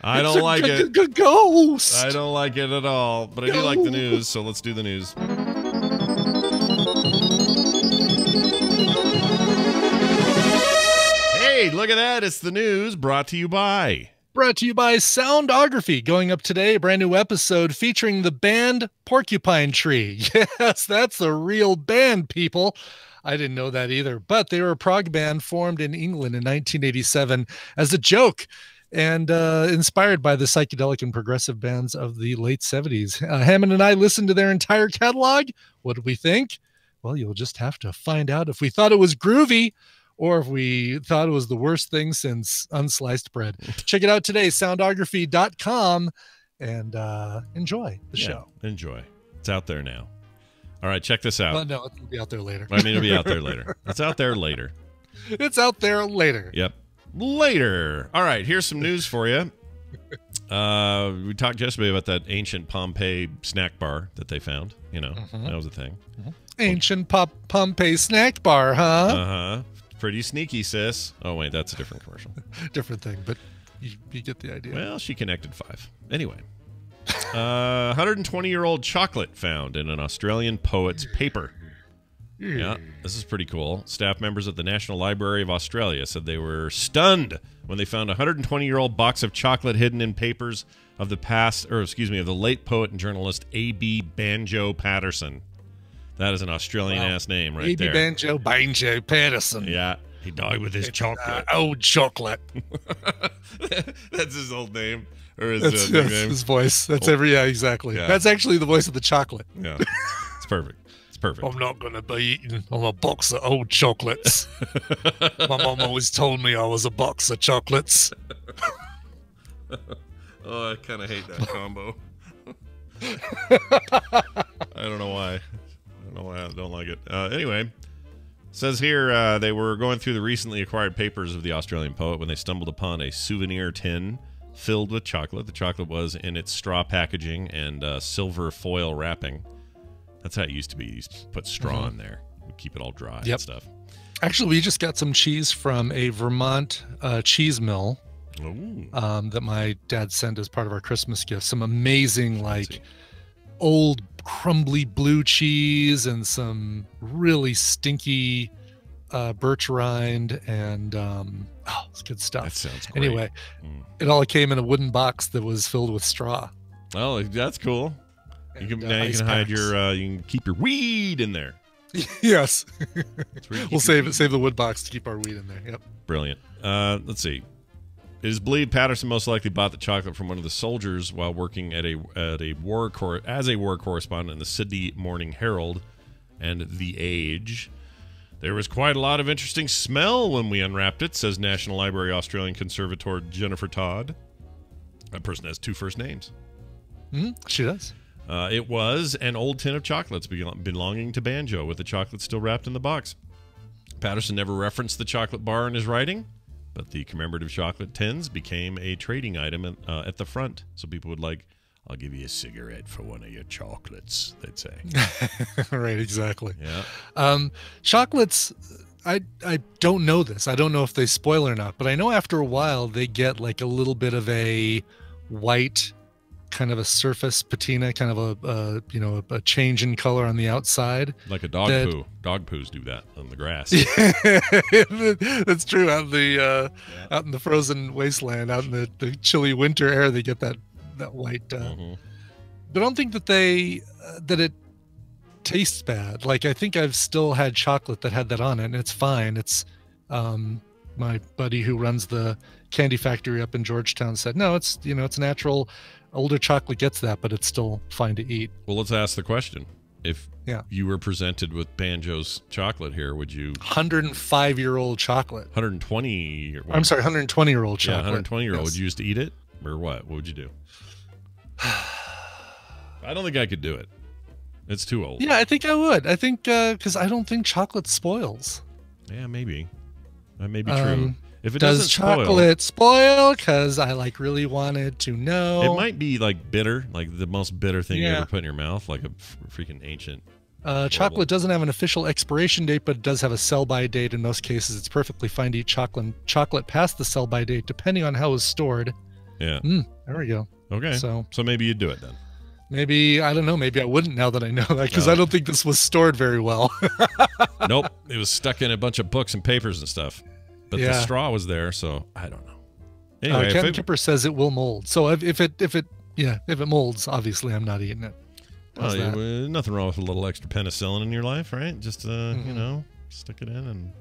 I don't like it. Ghost. I don't like it at all, but I do like the news, so let's do the news. Hey, look at that. It's the news brought to you by Soundography. Going up today, a brand new episode featuring the band Porcupine Tree. Yes, that's a real band, people. I didn't know that either, but they were a prog band formed in England in 1987 as a joke and inspired by the psychedelic and progressive bands of the late 70s. Hammond and I listened to their entire catalog. What did we think? Well, you'll just have to find out if we thought it was groovy or if we thought it was the worst thing since unsliced bread. Check it out today, soundography.com, and enjoy the show. Enjoy. It's out there now. All right, check this out. Well, no, it'll be out there later. I mean, it'll be out there later. It's out there later. It's out there later. Yep. Later. All right, here's some news for you. We talked yesterday about that ancient Pompeii snack bar that they found. That was a thing. Ancient Pompeii snack bar, huh? Uh-huh. Pretty sneaky, sis. Oh, wait, that's a different commercial. Different thing, but you get the idea. Well, she connected 5. Anyway. 120-year-old chocolate found in an Australian poet's paper. Yeah, this is pretty cool. Staff members at the National Library of Australia said they were stunned when they found a 120-year-old box of chocolate hidden in papers of the late poet and journalist A.B. Banjo Patterson. That is an Australian-ass name right there. A.B. Banjo Patterson. Yeah, he died with his chocolate. Old chocolate. That's his old name. Or That's his voice. Exactly. Yeah. That's actually the voice of the chocolate. Yeah, it's perfect. I'm not going to be eating on a box of old chocolates. My mom always told me I was a box of chocolates. Oh, I kind of hate that combo. I don't know why. I don't like it. Anyway, says here they were going through the recently acquired papers of the Australian poet when they stumbled upon a souvenir tin filled with chocolate. The chocolate was in its straw packaging and silver foil wrapping. That's how it used to be. You used to put straw in there. We'd keep it all dry and stuff. Actually, we just got some cheese from a Vermont cheese mill that my dad sent as part of our Christmas gift. Some amazing, old crumbly blue cheese and some really stinky birch rind, and it's good stuff. That sounds great. Anyway, it all came in a wooden box that was filled with straw. Oh, that's cool. You can, And, now you ice can hide packs. your you can keep your weed in there. Yes. That's where you keep We'll your save the wood box to keep our weed in there. Yep. Brilliant. Let's see. It is believed Patterson most likely bought the chocolate from one of the soldiers while working as a war correspondent in the Sydney Morning Herald and The Age. There was quite a lot of interesting smell when we unwrapped it, says National Library Australian Conservator Jennifer Todd. That person has 2 first names. She does. It was an old tin of chocolates belonging to Banjo, with the chocolate still wrapped in the box. Patterson never referenced the chocolate bar in his writing, but the commemorative chocolate tins became a trading item at the front. So people would like, I'll give you a cigarette for one of your chocolates, they'd say. Right, exactly. Yeah. Chocolates, I don't know this. I don't know if they spoil or not, but I know after a while they get like a little bit of a white, kind of a surface patina, kind of a change in color on the outside. Like a dog poo. Dog poos do that on the grass. That's true. Out in the frozen wasteland, out in the chilly winter air, they get that white. But I don't think that that it tastes bad. Like, I think I've still had chocolate that had that on it, and it's fine. It's my buddy who runs the candy factory up in Georgetown said, no, it's it's natural. Older chocolate gets that, but it's still fine to eat. Well, let's ask the question. If you were presented with Banjo's chocolate here, would you... 105-year-old chocolate. 120... I'm sorry, 120-year-old chocolate. Yeah, 120-year-old. Yes. Would you just eat it? Or what? What would you do? I don't think I could do it. It's too old. Yeah, I think I would. I think, because I don't think chocolate spoils. Yeah, maybe. That may be true. If it does doesn't chocolate spoil? Because I really wanted to know. It might be like bitter, like the most bitter thing you ever put in your mouth, like a freaking ancient. Chocolate doesn't have an official expiration date, but it does have a sell-by date. In most cases, it's perfectly fine to eat chocolate past the sell-by date, depending on how it's stored. Yeah. There we go. Okay. So maybe you'd do it then. Maybe, I don't know, maybe I wouldn't now that I know that, because I don't think this was stored very well. Nope. It was stuck in a bunch of books and papers and stuff. But the straw was there, so I don't know. Anyway, Ken Kipper says it will mold. So if it molds, obviously I'm not eating it. Nothing wrong with a little extra penicillin in your life, right? Just stick it in and.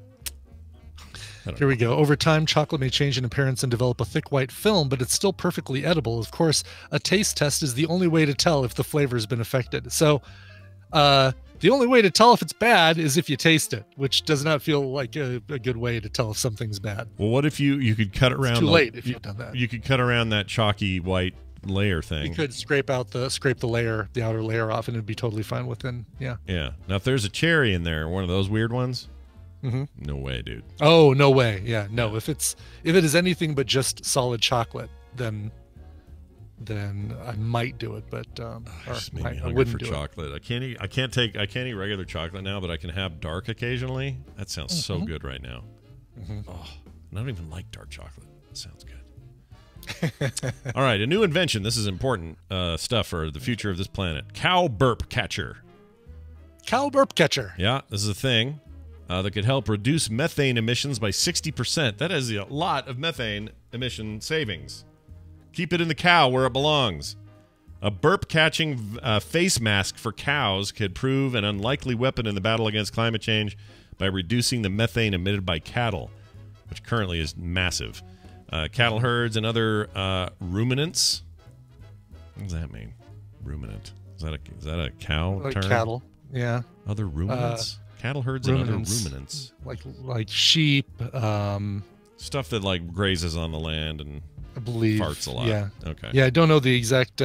Here we go. Over time, chocolate may change in appearance and develop a thick white film, but it's still perfectly edible. Of course, a taste test is the only way to tell if the flavor has been affected. So, the only way to tell if it's bad is if you taste it, which does not feel like a good way to tell if something's bad. Well, what if you could cut around? It's too late if you've done that. You could cut around that chalky white layer thing. You could scrape the layer, the outer layer off, and it'd be totally fine within. Yeah. Yeah. Now, if there's a cherry in there, one of those weird ones, no way, dude. Oh, no way. Yeah, no. If it is anything but just solid chocolate, then I might do it, but just made me I hungry wouldn't for do chocolate. I can't eat regular chocolate now, but I can have dark occasionally. That sounds so good right now. Oh, I don't even like dark chocolate. That sounds good. All right, a new invention. This is important stuff for the future of this planet. Cow burp catcher. Cow burp catcher. Yeah, this is a thing that could help reduce methane emissions by 60%. That is a lot of methane emission savings. Keep it in the cow where it belongs. A burp-catching face mask for cows could prove an unlikely weapon in the battle against climate change by reducing the methane emitted by cattle, which currently is massive. Cattle herds and other ruminants. What does that mean? Ruminant. Is that a cow Like term? Cattle. Yeah. Other ruminants. Cattle herds and other ruminants. Like sheep. Stuff that like grazes on the land and I believe farts a lot. Yeah. Okay. Yeah, I don't know the exact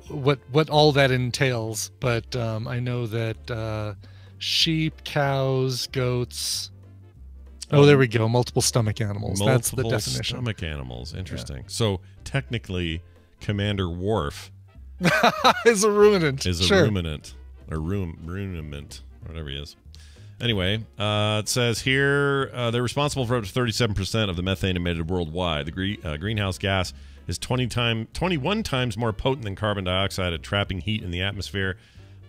what all that entails, but I know that sheep, cows, goats. Oh, there we go. Multiple stomach animals. That's the definition. Multiple stomach animals. Interesting. Yeah. So technically, Commander Worf is a ruminant. Is a ruminant or ruminant, whatever he is. Anyway, it says here they're responsible for up to 37% of the methane emitted worldwide. The greenhouse gas is 21 times more potent than carbon dioxide at trapping heat in the atmosphere.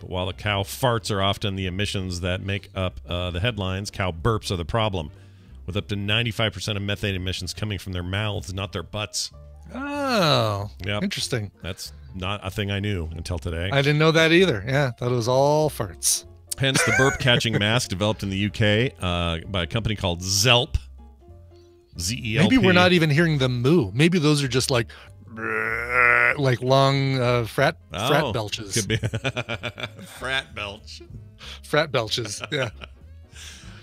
But while the cow farts are often the emissions that make up the headlines, cow burps are the problem, with up to 95% of methane emissions coming from their mouths, not their butts. Oh, yep. Interesting. That's not a thing I knew until today. I didn't know that either. Yeah, thought it was all farts. Hence the burp-catching mask developed in the UK by a company called Zelp. Z-E-L-P. Maybe we're not even hearing them moo. Maybe those are just like long frat belches. Could be. Frat belch. Frat belches, yeah.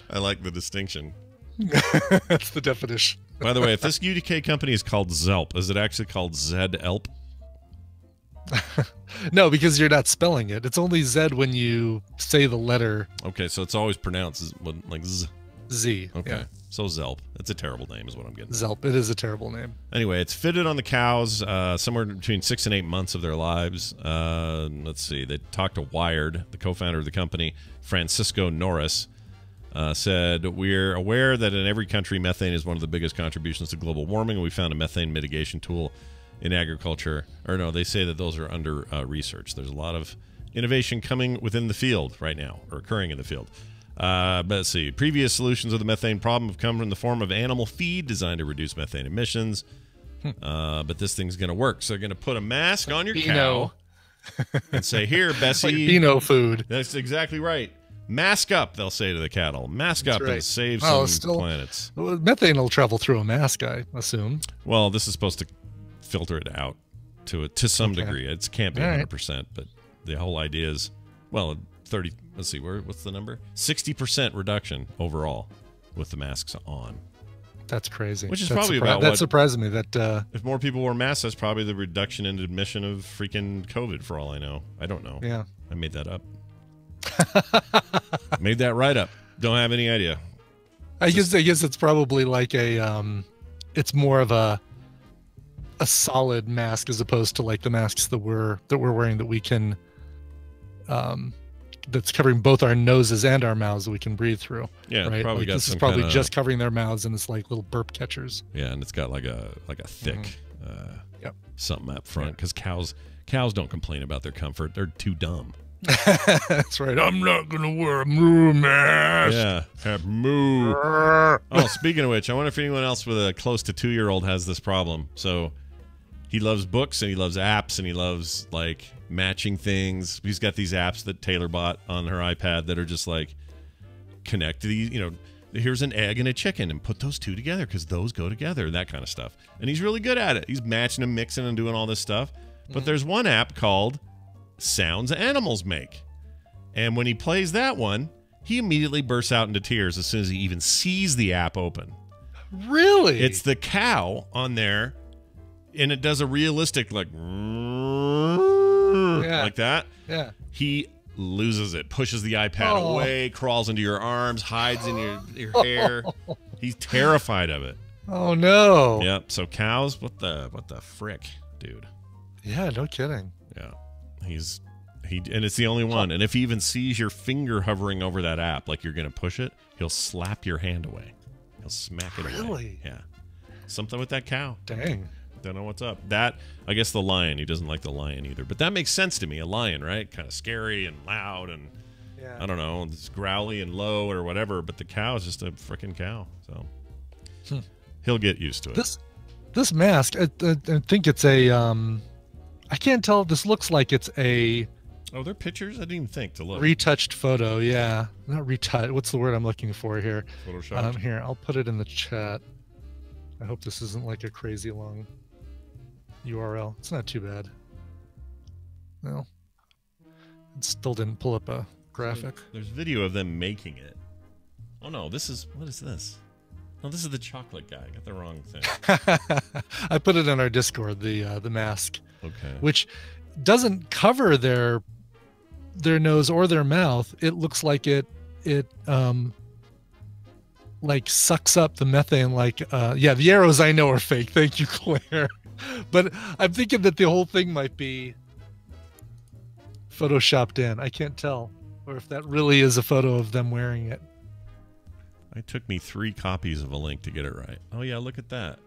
I like the distinction. That's the definition. By the way, if this UK company is called Zelp, is it actually called Zed-Elp? No, because you're not spelling it. It's only Zed when you say the letter. Okay, so it's always pronounced like Z. Z. Okay, yeah. So Zelp. It's a terrible name is what I'm getting. Zelp. It is a terrible name. Anyway, it's fitted on the cows somewhere between 6 and 8 months of their lives. Let's see. They talked to Wired. The co-founder of the company, Francisco Norris, said, "We're aware that in every country, methane is one of the biggest contributions to global warming, and we found a methane mitigation tool in agriculture." Or no, they say that those are under research. There's a lot of innovation coming within the field right now, or occurring in the field. But let's see. Previous solutions of the methane problem have come in the form of animal feed designed to reduce methane emissions. But this thing's going to work. So they're going to put a mask on your cow and say, "Here, Bessie." Like Beano food. That's exactly right. Mask up, they'll say to the cattle. Mask up and save some planets. Well, methane will travel through a mask, I assume. Well, this is supposed to filter it out to some degree. It can't be 100%, but the whole idea is, well, 30. Let's see, what's the number? 60% reduction overall with the masks on. That's crazy. Which is probably about that surprised me. That if more people wore masks, that's probably the reduction in admission of freaking COVID. For all I know, I don't know. Yeah, I made that up. Made that right up. Don't have any idea. I guess it's probably like it's more of a solid mask as opposed to like the masks that we're wearing that we can that's covering both our noses and our mouths that we can breathe through. Yeah, right. Probably like got this some is probably kinda, just covering their mouths, and it's like little burp catchers. Yeah, and it's got like a thick something up front because cows don't complain about their comfort. They're too dumb. That's right. I'm not gonna wear a moo mask. Yeah, have moo. Oh, speaking of which, I wonder if anyone else with a close to 2-year-old has this problem. So he loves books and he loves apps and he loves like matching things. He's got these apps that Taylor bought on her iPad that are just like connect to these, here's an egg and a chicken and put those two together because those go together, that kind of stuff. And he's really good at it. He's matching and mixing and doing all this stuff. But there's one app called Sounds Animals Make. And when he plays that one, he immediately bursts out into tears as soon as he even sees the app open. Really? It's the cow on there, and it does a realistic like that. Yeah. He loses it, pushes the iPad away, crawls into your arms, hides in your hair. He's terrified of it. Oh no. Yep. So cows, what the frick, dude? Yeah, no kidding. Yeah. And it's the only one. And if he even sees your finger hovering over that app, like you're going to push it, he'll slap your hand away. He'll smack it away. Really? Yeah. Something with that cow. Dang. Don't know what's up. That, I guess the lion. He doesn't like the lion either. But that makes sense to me. A lion, right? Kind of scary and loud and, I don't know, it's growly and low or whatever. But the cow is just a freaking cow. So he'll get used to it. This mask, I think it's a... I can't tell. This looks like it's a... Oh, they're pictures? I didn't even think to look. Retouched photo, yeah. Not retouched. What's the word I'm looking for here? Photoshop. Here, I'll put it in the chat. I hope this isn't like a crazy long URL. It's not too bad. No. It still didn't pull up a graphic. There's video of them making it. Oh, no. What is this? No, this is the chocolate guy. I got the wrong thing. I put it in our Discord, the mask. Okay. Which doesn't cover their nose or their mouth. It looks like it like sucks up the methane. Like the arrows I know are fake. Thank you, Claire. But I'm thinking that the whole thing might be photoshopped in. I can't tell, or if that really is a photo of them wearing it. It took me 3 copies of a link to get it right. Oh yeah, look at that.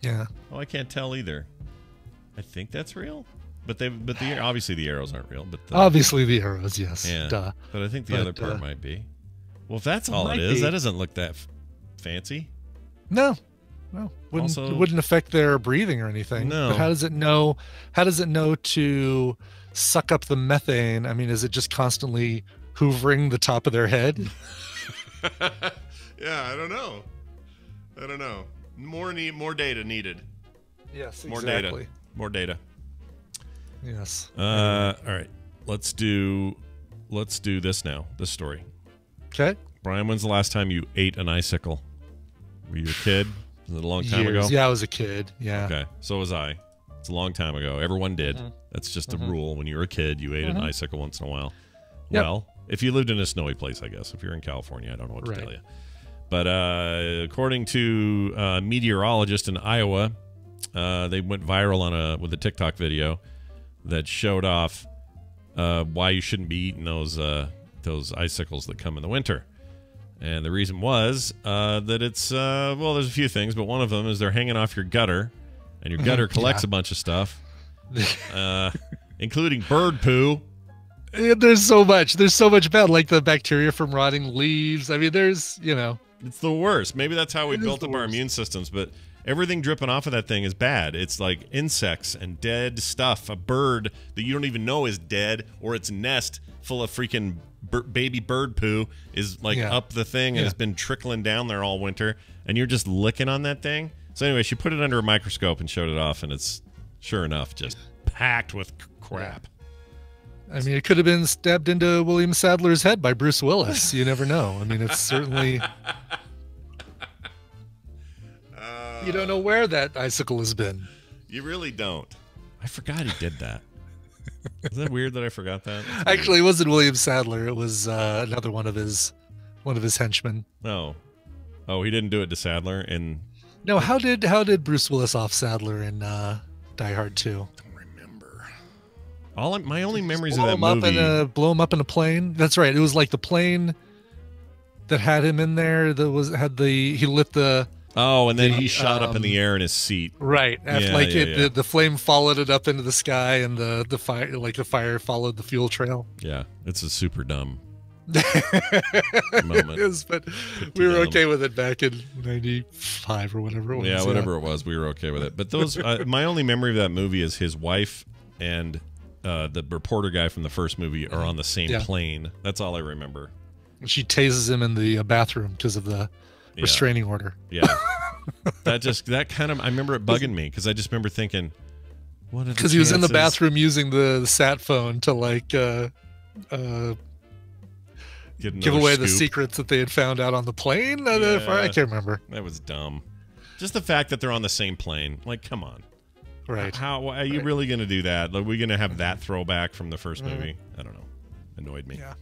Yeah. Oh, I can't tell either. I think that's real. But obviously the arrows aren't real. But obviously the arrows, yes. Yeah. Duh. But I think the other part might be. Well, if that's all it is, that doesn't look that fancy. No. Wouldn't affect their breathing or anything. No. But how does it know? How does it know to suck up the methane? I mean, is it just constantly hoovering the top of their head? Yeah, I don't know. More data needed. Yes, exactly. More data. Yes. All right. Let's do this now. This story. Okay. Brian, when's the last time you ate an icicle? Were you a kid? Was it a long time ago? Yeah, I was a kid. Yeah. Okay. So was I. It's a long time ago. Everyone did. That's just a rule. When you were a kid, you ate an icicle once in a while. Yep. Well, if you lived in a snowy place, I guess. If you're in California, I don't know what to tell you. But according to a meteorologist in Iowa, they went viral with a TikTok video that showed off why you shouldn't be eating those icicles that come in the winter. And the reason was that it's, there's a few things, but one of them is they're hanging off your gutter, and your gutter collects a bunch of stuff, including bird poo. There's so much bad, like the bacteria from rotting leaves. I mean, it's the worst. Maybe that's how we built up our immune systems, but everything dripping off of that thing is bad. It's like insects and dead stuff. A bird that you don't even know is dead, or its nest full of freaking baby bird poo is up the thing and has been trickling down there all winter, and you're just licking on that thing. So anyway, she put it under a microscope and showed it off, and it's sure enough just packed with crap. I mean, it could have been stabbed into William Sadler's head by Bruce Willis. You never know. I mean, it's certainly... You don't know where that icicle has been. You really don't. I forgot he did that. Is that weird that I forgot that? Actually, it wasn't William Sadler. It was another one of his henchmen. No. Oh, he didn't do it to Sadler. No. How did Bruce Willis off Sadler in Die Hard 2? My only memories of that movie. Blow him up in a plane. That's right. It was like the plane that had him in there. He lit the. Oh, and then he shot up in the air in his seat. Right. After, the flame followed it up into the sky, and the fire followed the fuel trail. Yeah, it's a super dumb moment. It is, but we were okay with it back in '95 or whatever it was. Yeah, whatever it was, we were okay with it. But those, my only memory of that movie is his wife and the reporter guy from the first movie are on the same plane. That's all I remember. She tases him in the bathroom because of the restraining order. Yeah. that kind of, I remember it bugging me because I just remember thinking, what are the chances? Because he was in the bathroom using the sat phone to give away the secrets that they had found out on the plane. I can't remember. That was dumb. Just the fact that they're on the same plane. Like, come on. Right. How are you really going to do that? Are we going to have that throwback from the first movie? I don't know. Annoyed me. Yeah.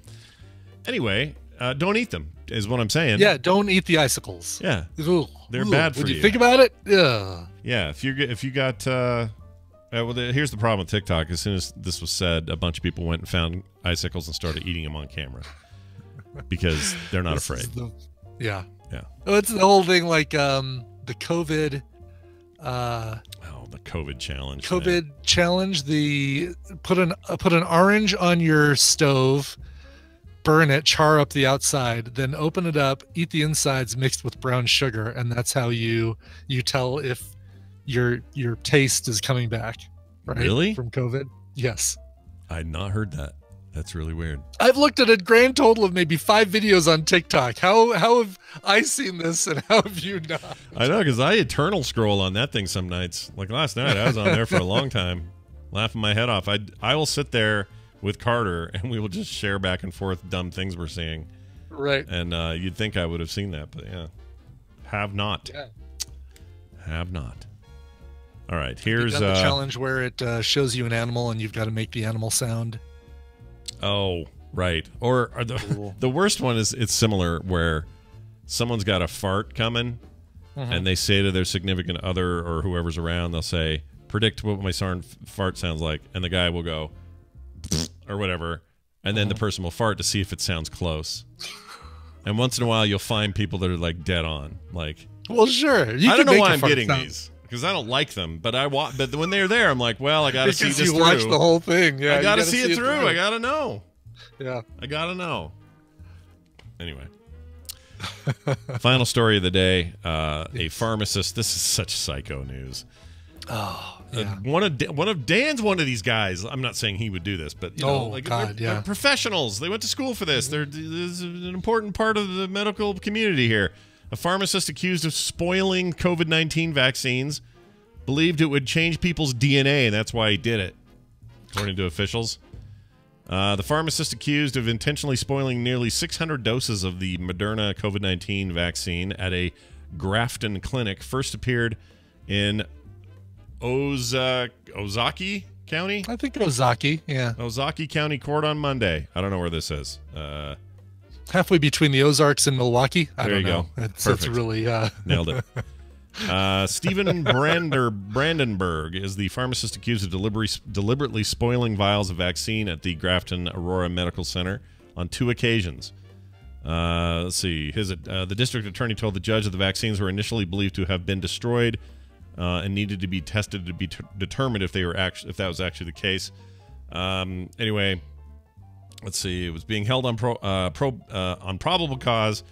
Anyway, don't eat them, is what I'm saying. Yeah, don't eat the icicles. Yeah. Ugh. They're bad for you. When you think about it, yeah. Yeah, if you got here's the problem with TikTok. As soon as this was said, a bunch of people went and found icicles and started eating them on camera because they're not afraid. Yeah. Oh, it's the whole thing like the COVID the COVID challenge. Challenge. Put an orange on your stove, burn it, char up the outside, then open it up, eat the insides mixed with brown sugar, and that's how you tell if your taste is coming back. Right? Really? From COVID? Yes. I had not heard that. That's really weird. I've looked at a grand total of maybe 5 videos on TikTok. How have I seen this and how have you not? I know, because I eternal scroll on that thing some nights. Like last night, I was on there for a long time, laughing my head off. I will sit there with Carter and we will just share back and forth dumb things we're seeing. Right. And you'd think I would have seen that, but yeah. Have not. Yeah. Have not. All right, here's the challenge where it shows you an animal and you've got to make the animal sound. Oh, right. Or the worst one is it's similar where someone's got a fart coming and they say to their significant other or whoever's around, they'll say, predict what my fart sounds like. And the guy will go, or whatever. And then the person will fart to see if it sounds close. And once in a while, you'll find people that are like dead on. Like, well, sure. I don't know why I'm getting these. because I don't like them. But but when they're there, I'm like, well, I got to see this through. You watch the whole thing. Yeah, I got to see it through. I got to know. Yeah, I got to know. Anyway, final story of the day. A pharmacist. This is such psycho news. Oh, yeah. One of Dan's one of these guys. I'm not saying he would do this, but they're professionals. They went to school for this. This is an important part of the medical community here. A pharmacist accused of spoiling COVID-19 vaccines believed it would change people's DNA, and that's why he did it, according to officials. The pharmacist accused of intentionally spoiling nearly 600 doses of the Moderna COVID-19 vaccine at a Grafton clinic first appeared in Ozaki County? I think Ozaki, yeah. Ozaki County Court on Monday. I don't know where this is. Halfway between the Ozarks and Milwaukee. I there don't you know. go. It's really... Nailed it. Stephen Brandenburg is the pharmacist accused of deliberately spoiling vials of vaccine at the Grafton Aurora Medical Center on 2 occasions. Let's see. The district attorney told the judge that the vaccines were initially believed to have been destroyed and needed to be tested to be determined if that was actually the case. Anyway, let's see. It was being held on probable cause.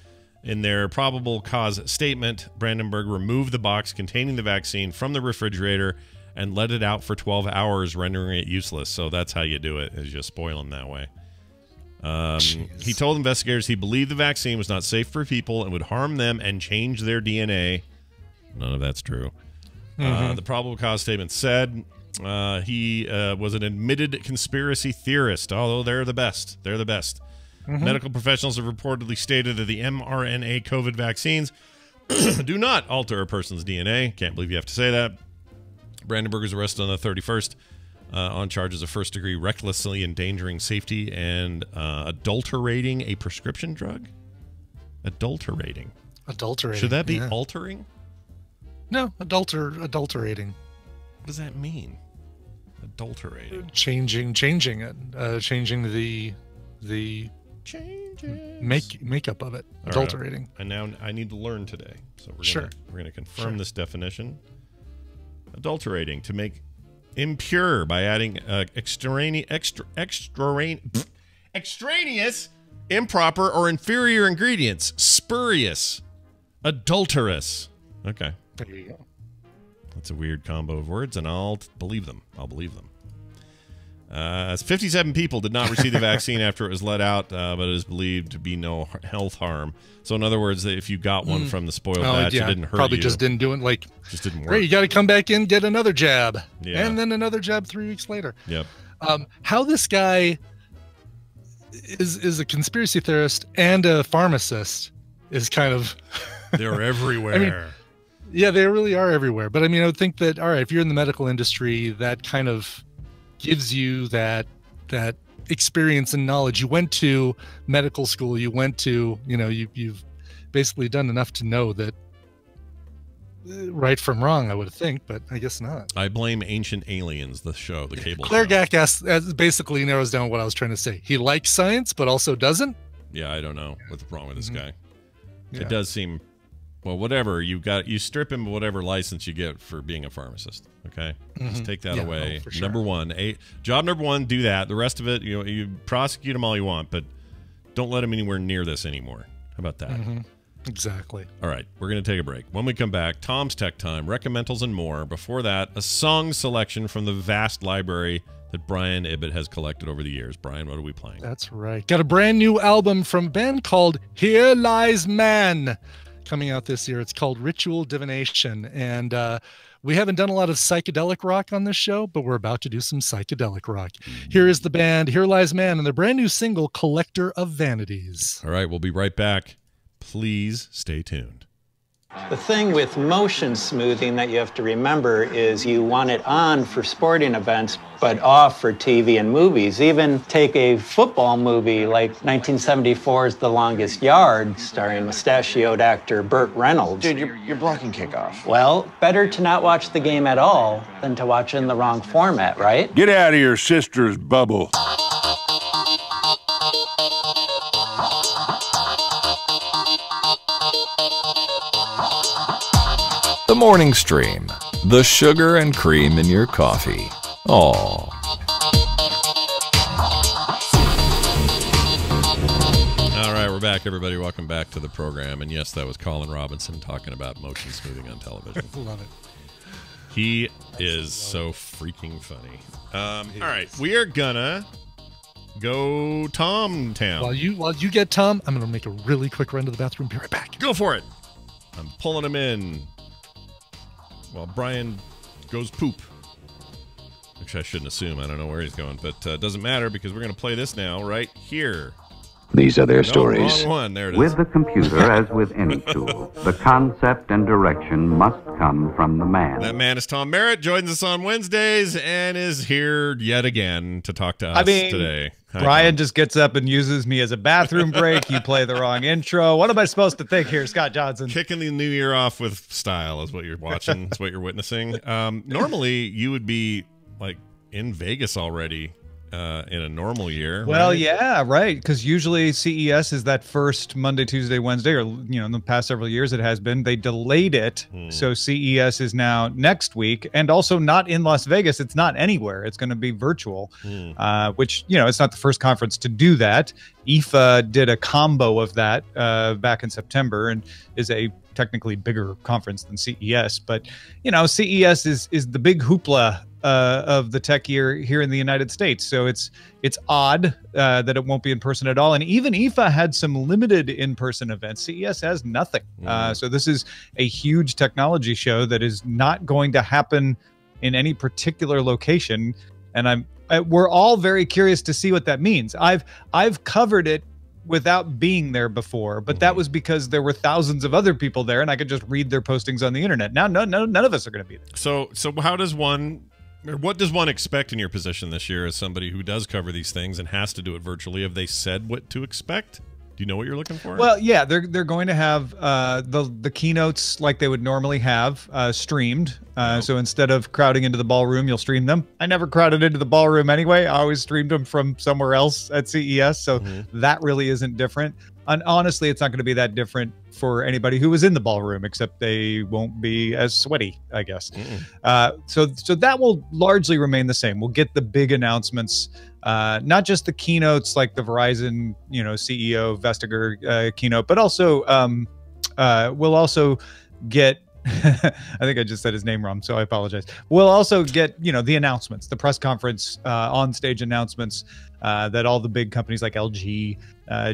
In their probable cause statement, Brandenburg removed the box containing the vaccine from the refrigerator and let it out for 12 hours, rendering it useless. So that's how you do it, is you spoil them that way. He told investigators he believed the vaccine was not safe for people and would harm them and change their DNA. None of that's true. The probable cause statement said he was an admitted conspiracy theorist, although they're the best. They're the best. Medical professionals have reportedly stated that the mRNA COVID vaccines do not alter a person's DNA. Can't believe you have to say that. Brandenburg was arrested on the 31st on charges of first-degree recklessly endangering safety and adulterating a prescription drug. Adulterating. Should that be altering? No, adulterating. What does that mean? Adulterating. Changing it. Changing the makeup of it. Adulterating. Right. And now I need to learn today. So we're gonna confirm this definition. Adulterating, to make impure by adding extraneous, improper, or inferior ingredients. Spurious. Adulterous. Okay. There you go. That's a weird combo of words, and I'll believe them. 57 people did not receive the vaccine after it was let out, but it is believed to be no health harm. So, in other words, if you got one from the spoiled batch, it didn't hurt probably you. just didn't do it. Just didn't work. Great, you got to come back in, get another jab, and then another jab 3 weeks later. Yep. How this guy is a conspiracy theorist and a pharmacist is kind of... They're everywhere. I mean, yeah, they really are everywhere. But I mean, I would think that, all right, if you're in the medical industry, that kind of gives you that experience and knowledge. You went to medical school, you went to, you've basically done enough to know that right from wrong, I would think, but I guess not. I blame Ancient Aliens, the show, the cable Claire show. Gack basically narrows down what I was trying to say. He likes science, but also doesn't. Yeah, I don't know what's wrong with this guy. Yeah. It does seem, well, whatever. You strip him of whatever license you get for being a pharmacist. Okay, just take that away. For sure. Number one, job number one, do that. The rest of it, you prosecute him all you want, but don't let him anywhere near this anymore. How about that? Exactly. All right, we're going to take a break. When we come back, Tom's Tech Time, recommendals, and more. Before that, a song selection from the vast library that Brian Ibbett has collected over the years. Brian, what are we playing? That's right. Got a brand new album from a band called Here Lies Man coming out this year. It's called Ritual Divination. And we haven't done a lot of psychedelic rock on this show, but we're about to do some psychedelic rock. Here is the band Here Lies Man and their brand new single, Collector of Vanities. All right, we'll be right back. Please stay tuned. The thing with motion smoothing that you have to remember is you want it on for sporting events, but off for TV and movies. Even take a football movie like 1974's The Longest Yard, starring mustachioed actor Burt Reynolds. Dude, you're blocking kickoff. Well, better to not watch the game at all than to watch it in the wrong format, right? Get out of your sister's bubble. The Morning Stream. the sugar and cream in your coffee. Aw. All right, we're back, everybody. Welcome back to the program. And yes, that was Colin Robinson talking about motion smoothing on television. Love it. He is so freaking funny. All right, we are gonna go Tom Town. While you get Tom, I'm gonna make a really quick run to the bathroom. Be right back. Go for it. I'm pulling him in while Brian goes poop. Which I shouldn't assume. I don't know where he's going, but it doesn't matter because we're gonna play this now right here. These are their stories. Wrong one. There it is. With the computer, as with any tool, the concept and direction must come from the man. That man is Tom Merritt, joins us on Wednesdays, and is here yet again to talk to us today. Hi, Brian Tom. just gets up and uses me as a bathroom break. You play the wrong intro. What am I supposed to think here, Scott Johnson? Kicking the new year off with style is what you're watching. It's what you're witnessing. Normally, you would be like in Vegas already. In a normal year. Well, right? yeah, right. Because usually CES is that first Monday, Tuesday, Wednesday, or in the past several years it has been. They delayed it, so CES is now next week, and also not in Las Vegas. It's not anywhere. It's going to be virtual, which it's not the first conference to do that. IFA did a combo of that back in September, and is a technically bigger conference than CES. But CES is the big hoopla of the tech year here in the United States. So it's odd that it won't be in person at all. And even IFA had some limited in-person events. CES has nothing. So this is a huge technology show that is not going to happen in any particular location. And we're all very curious to see what that means. I've covered it without being there before, but that was because there were thousands of other people there and I could just read their postings on the internet. Now, none of us are going to be there. So how does one... What does one expect in your position this year as somebody who does cover these things and has to do it virtually? Have they said what to expect? Do you know what you're looking for? Well, yeah, they're going to have the keynotes like they would normally have streamed. So instead of crowding into the ballroom, you'll stream them. I never crowded into the ballroom anyway. I always streamed them from somewhere else at CES. So that really isn't different. And honestly, it's not going to be that different for anybody who was in the ballroom, except they won't be as sweaty, I guess. So that will largely remain the same. We'll get the big announcements, not just the keynotes like the Verizon, CEO Vestager keynote, but also we'll also get. I think I just said his name wrong, so I apologize. We'll also get, the announcements, the press conference, on-stage announcements that all the big companies like LG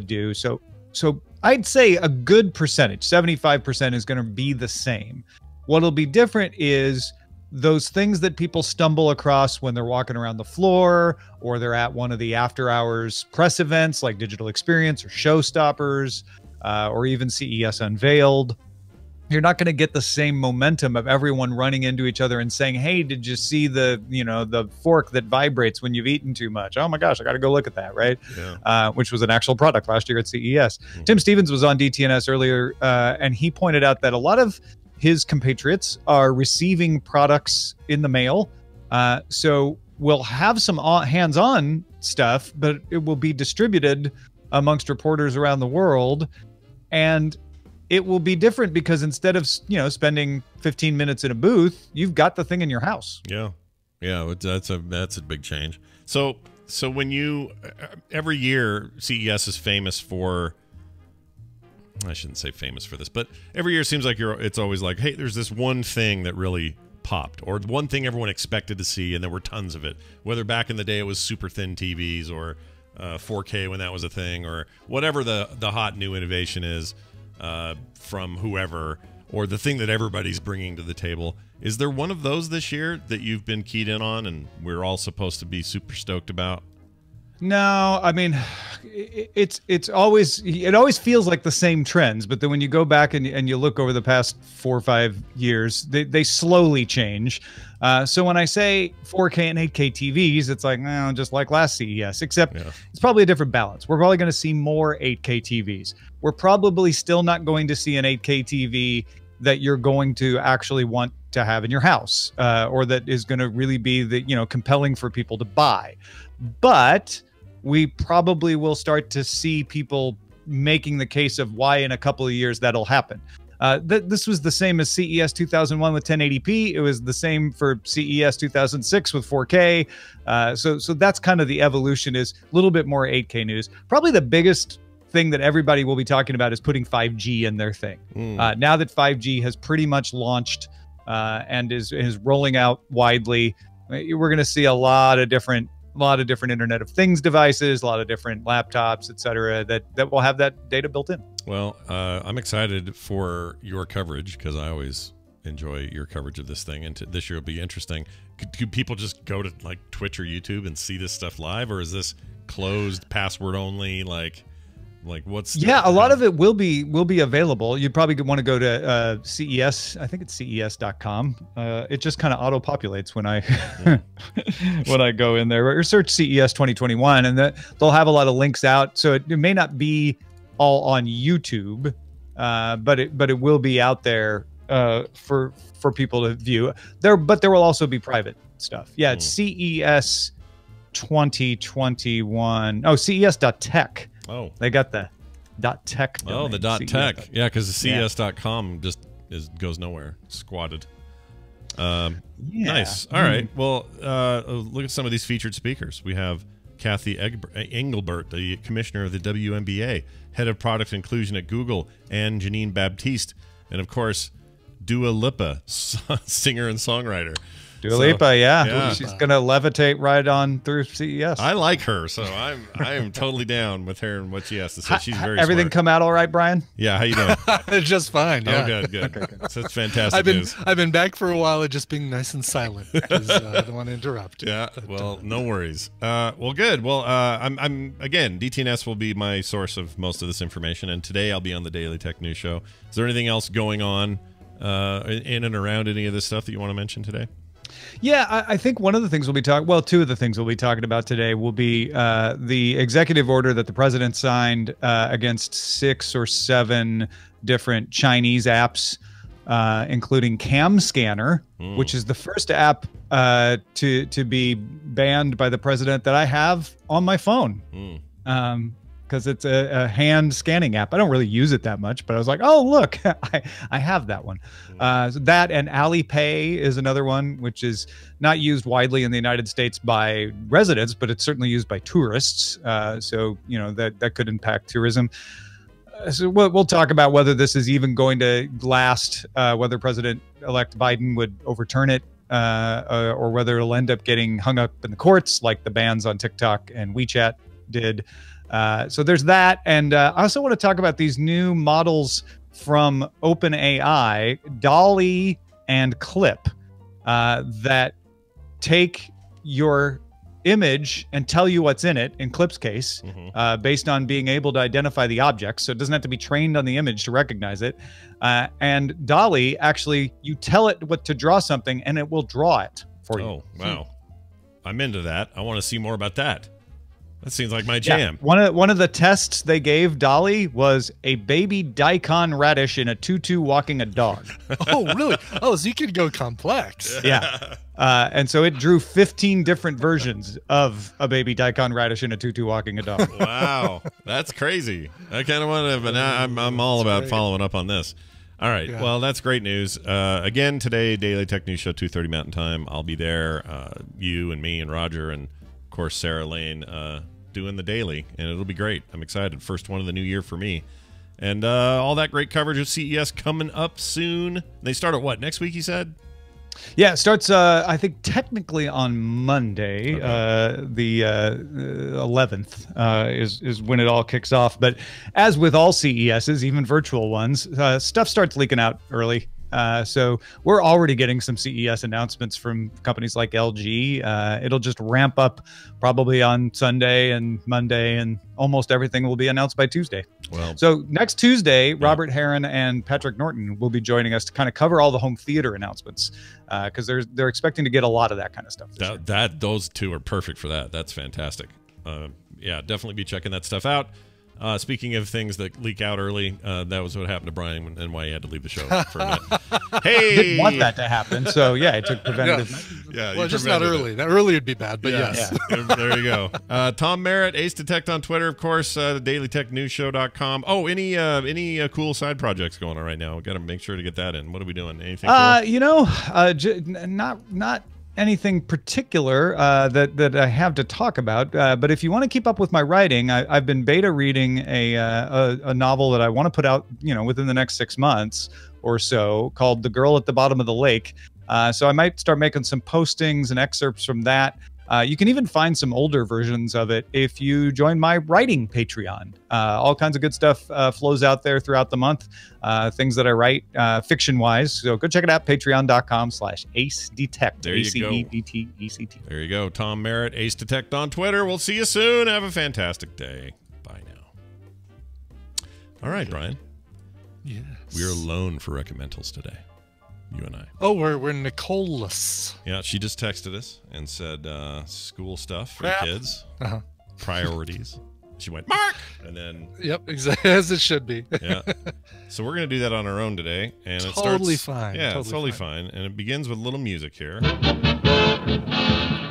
do. So I'd say a good percentage, 75%, is going to be the same. What'll be different is those things that people stumble across when they're walking around the floor or they're at one of the after-hours press events like Digital Experience or Showstoppers or even CES Unveiled. You're not going to get the same momentum of everyone running into each other and saying, hey, did you see the fork that vibrates when you've eaten too much? Oh my gosh, I got to go look at that, right? Yeah. Which was an actual product last year at CES. Tim Stevens was on DTNS earlier, and he pointed out that a lot of his compatriots are receiving products in the mail. So we'll have some hands-on stuff, but it will be distributed amongst reporters around the world. And it will be different because instead of, spending 15 minutes in a booth, you've got the thing in your house. Yeah. Yeah. That's a big change. So when you, every year CES is famous for, I shouldn't say famous for this, but every year it seems like it's always like, hey, there's this one thing that really popped, or one thing everyone expected to see, and there were tons of it. Whether back in the day it was super thin TVs or 4K when that was a thing, or whatever the hot new innovation is. From whoever, or the thing that everybody's bringing to the table. Is there one of those this year that you've been keyed in on and we're all supposed to be super stoked about? No, I mean, it always feels like the same trends, but then when you go back and you look over the past 4 or 5 years, they slowly change. So when I say 4K and 8K TVs, it's like, just like last CES, except it's probably a different balance. We're probably going to see more 8K TVs. We're probably still not going to see an 8K TV that you're going to actually want to have in your house, or that is going to really be compelling for people to buy. But we probably will start to see people making the case of why in a couple of years that'll happen. This was the same as CES 2001 with 1080p. It was the same for CES 2006 with 4K. So that's kind of the evolution, is a little bit more 8K news. Probably the biggest thing that everybody will be talking about is putting 5G in their thing. Now that 5G has pretty much launched and is rolling out widely, we're going to see a lot of different Internet of Things devices, a lot of different laptops, etc., that will have that data built in. Well, I'm excited for your coverage, because I always enjoy your coverage of this thing, and this year will be interesting. Could people just go to like Twitch or YouTube and see this stuff live, or is this closed, password only? Like what's a lot of it will be available. You'd probably want to go to CES. I think it's CES.com. It just kind of auto populates when I when I go in there, or search CES 2021, and they'll have a lot of links out. So it may not be all on YouTube, but it will be out there for people to view. But there will also be private stuff. Yeah, it's CES 2021. Oh, CES.tech. Oh, they got the .tech domain. Oh, the .tech. Yeah, because the CS.com just goes nowhere. Squatted. Nice. All right. Well, look at some of these featured speakers. We have Kathy Engelbert, the commissioner of the WNBA, head of product inclusion at Google, and Janine Baptiste, and of course, Dua Lipa, singer and songwriter. Dua Lipa, yeah. She's gonna levitate right on through CES. I like her, so I am totally down with her and what she has to say. She's very everything smart. come out all right, Brian? Yeah, how you doing? Just fine. Yeah. Oh, good. Okay, good. So that's fantastic news. I've been back for a while, just being nice and silent because I don't want to interrupt. Yeah, well, no worries. Well, good. Well, I'm again, DTNS will be my source of most of this information, and today I'll be on the Daily Tech News Show. Is there anything else going on in and around any of this stuff that you want to mention today? Yeah, I think one of the things we'll be talking, well, two of the things we'll be talking about today will be the executive order that the president signed against 6 or 7 different Chinese apps, including Cam Scanner, which is the first app to be banned by the president that I have on my phone. Because it's a hand scanning app. I don't really use it that much, but I was like, oh, look, I have that one. So that and Alipay is another one, which is not used widely in the United States by residents, but it's certainly used by tourists. So, that could impact tourism. So we'll talk about whether this is even going to last, whether President-elect Biden would overturn it, or whether it'll end up getting hung up in the courts like the bans on TikTok and WeChat did. So there's that. And I also want to talk about these new models from OpenAI, DALL-E and Clip, that take your image and tell you what's in it, in Clip's case, based on being able to identify the object. So it doesn't have to be trained on the image to recognize it. And DALL-E, actually, you tell it what to draw something and it will draw it for you. Oh, wow. I'm into that. I want to see more about that. That seems like my jam. Yeah. One of the tests they gave DALL-E was a baby daikon radish in a tutu walking a dog. Oh, really? Oh, so you could go complex. Yeah. And so it drew 15 different versions of a baby daikon radish in a tutu walking a dog. Wow. That's crazy. I kind of want to, but now I'm all about following up on this. All right. Yeah. Well, that's great news. Again, today, Daily Tech News Show, 2:30 Mountain Time. I'll be there. You and me and Roger and, of course, Sarah Lane doing the daily, and it'll be great. I'm excited. First one of the new year for me. And all that great coverage of CES coming up soon. They start at what, next week, you said? Yeah, it starts, I think, technically on Monday, the 11th is when it all kicks off. But as with all CESs, even virtual ones, stuff starts leaking out early. So we're already getting some CES announcements from companies like LG. It'll just ramp up probably on Sunday and Monday, and almost everything will be announced by Tuesday. Well, so next Tuesday, Robert Heron and Patrick Norton will be joining us to kind of cover all the home theater announcements, because they're expecting to get a lot of that kind of stuff. Those two are perfect for that. That's fantastic. Yeah, definitely be checking that stuff out. Speaking of things that leak out early, that was what happened to Brian and why he had to leave the show for a minute. Hey, didn't want that to happen, so yeah, I took preventative measures. Yeah, well, just not early. That early would be bad, but yes. Yeah. There you go. Tom Merritt, Ace Detect on Twitter, of course, dailytechnewsshow.com. Oh, any cool side projects going on right now? We got to make sure to get that in. What are we doing? Anything cool? Not anything particular that I have to talk about. But if you want to keep up with my writing, I've been beta reading a novel that I want to put out, within the next 6 months or so, called The Girl at the Bottom of the Lake. So I might start making some postings and excerpts from that. You can even find some older versions of it if you join my writing Patreon. All kinds of good stuff flows out there throughout the month, things that I write fiction-wise. So go check it out, patreon.com/AceDetect. There you go. ACEDTECT. There you go. Tom Merritt, Ace Detect on Twitter. We'll see you soon. Have a fantastic day. Bye now. All right, Brian. Yes. We're alone for recommendals today. You and I. Oh, we're Nicolas. Yeah, she just texted us and said school stuff for the kids, priorities. She went, Mark! And then... Yep, exactly, as it should be. Yeah. So we're going to do that on our own today. And totally it starts, fine. Yeah, totally fine. And it begins with a little music here.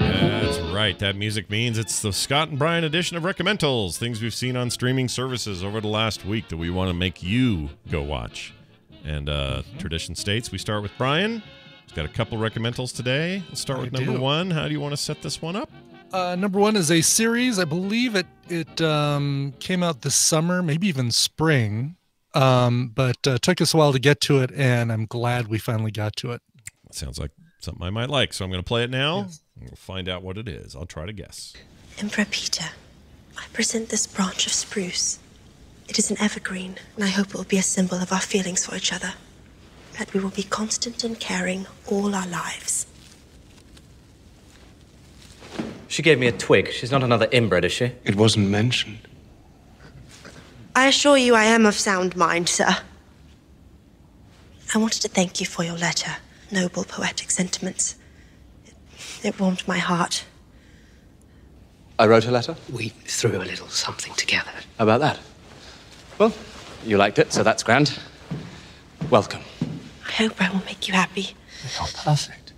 That's right. That music means it's the Scott and Brian edition of Recommendals, things we've seen on streaming services over the last week that we want to make you go watch. And tradition states we start with Brian. He's got a couple recommendals today. Let's start with number one. How do you want to set this one up? Number one is a series. I believe it came out this summer, maybe even spring, but took us a while to get to it, and I'm glad we finally got to it. That sounds like something I might like, so I'm going to play it now. Yes. And we'll find out what it is. I'll try to guess. Emperor Peter, I present this branch of spruce. It is an evergreen, and I hope it will be a symbol of our feelings for each other. That we will be constant and caring all our lives. She gave me a twig. She's not another inbred, is she? It wasn't mentioned. I assure you I am of sound mind, sir. I wanted to thank you for your letter. Noble poetic sentiments. It warmed my heart. I wrote a letter? We threw a little something together. How about that? Well, you liked it, so that's grand. Welcome. I hope I will make you happy. You're perfect.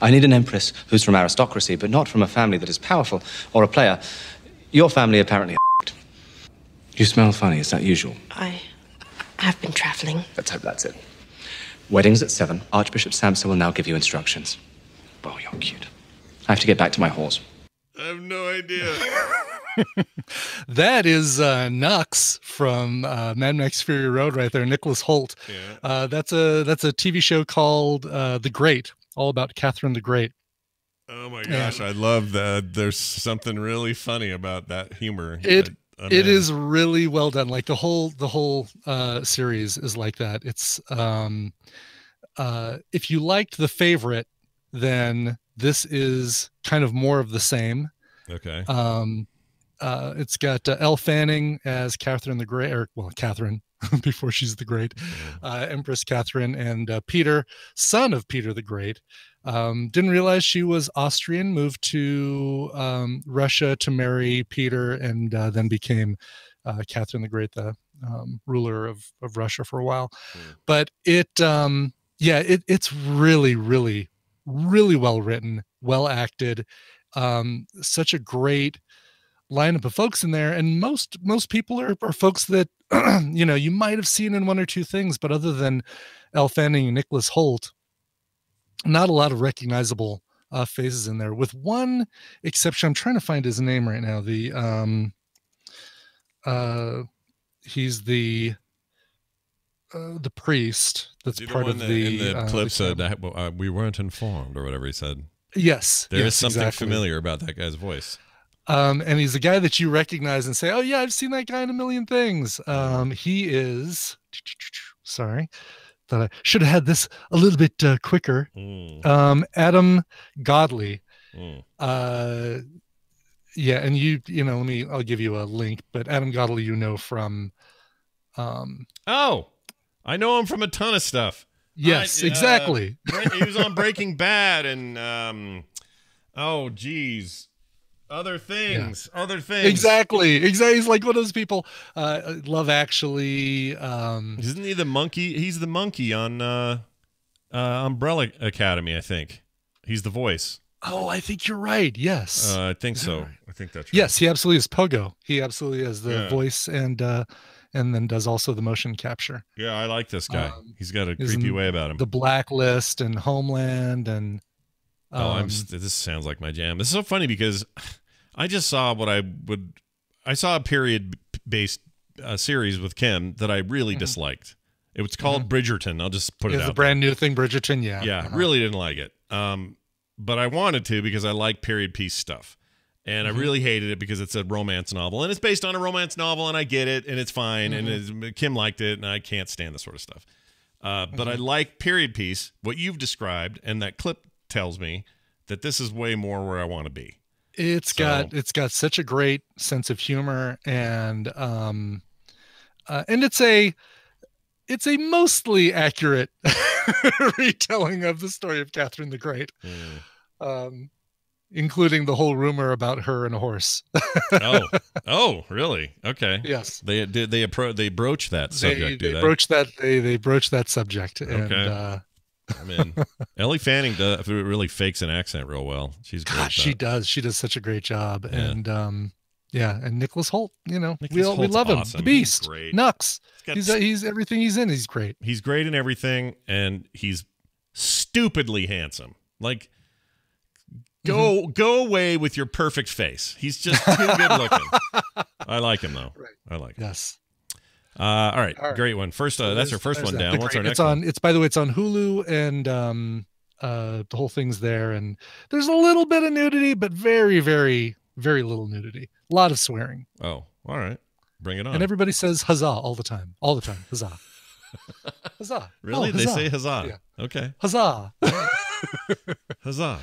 I need an empress who's from aristocracy, but not from a family that is powerful or a player. Your family apparently You smell funny. Is that usual? I have been traveling. Let's hope that's it. Wedding's at 7. Archbishop Sampson will now give you instructions. Oh, you're cute. I have to get back to my horse. I have no idea. That is Nux from Mad Max Fury Road right there, Nicholas Hoult. Yeah. That's a TV show called The Great, all about Catherine the Great. Oh my gosh, I love that. There's something really funny about that humor. It is really well done. Like the whole series is like that. It's if you liked The Favorite, then this is kind of more of the same. Okay. It's got Elle Fanning as Catherine the Great, or well, Catherine before she's the Great, Empress Catherine, and Peter, son of Peter the Great. Didn't realize she was Austrian, moved to Russia to marry Peter, and then became Catherine the Great, the ruler of Russia for a while. But it's really, really, really well written, well acted. Such a great lineup of folks in there, and most people are folks that you might have seen in one or two things, but other than Elle Fanning and Nicholas Hoult, not a lot of recognizable faces in there, with one exception. I'm trying to find his name right now. He's the priest that's part of the in the clip said we weren't informed, or whatever he said. Yes, there is something familiar about that guy's voice. And he's a guy that you recognize and say, "Oh yeah, I've seen that guy in a million things." He is. Sorry, thought I should have had this a little bit quicker. Adam Godley. Yeah, and I'll give you a link, but Adam Godley, from. Oh, I know him from a ton of stuff. Yes, exactly. He was on Breaking Bad, and oh geez. Other things. Other things. Exactly. He's like one of those people. Love Actually. Isn't he the monkey? He's the monkey on Umbrella Academy, I think. He's the voice. Oh, I think you're right. Yes. I think so. I think that's right. Yes, he absolutely is Pogo. He absolutely is the voice and then does also the motion capture. Yeah, I like this guy. He's got a creepy way about him. The Blacklist and Homeland and this sounds like my jam. This is so funny because I just saw I saw a period-based series with Kim that I really disliked. It was called Bridgerton. I'll just put it out. It's a brand new thing, Bridgerton. Yeah. Yeah, really didn't like it. But I wanted to because I like period piece stuff. And I really hated it because it's a romance novel. And it's based on a romance novel, and I get it, and it's fine. And Kim liked it, and I can't stand this sort of stuff. But I like period piece, what you've described, and that clip tells me that this is way more where I want to be. It's got such a great sense of humor, and it's a mostly accurate retelling of the story of Catherine the Great, including the whole rumor about her and a horse. Oh, really? Okay. Yes. They broach that subject. They broach that subject. Okay. And, I mean, Ellie Fanning really fakes an accent real well. She's great. God, she does. She does such a great job. Yeah. And and Nicholas Hoult, we Holt's love him. awesome. The Beast. He's great. Nux. He's everything he's in. He's great. He's great in everything, and he's stupidly handsome. Like, go away with your perfect face. He's just too good looking. I like him though. Right. I like him. Yes. All right. Great one. First, that's our first one down. What's our next one? By the way, it's on Hulu, and the whole thing's there. And there's a little bit of nudity, but very, very, very little nudity. A lot of swearing. Oh, all right. Bring it on. And everybody says huzzah all the time. All the time. Huzzah. Huzzah. Really? Oh, They huzzah. say huzzah. Yeah. Okay. Huzzah. Huzzah.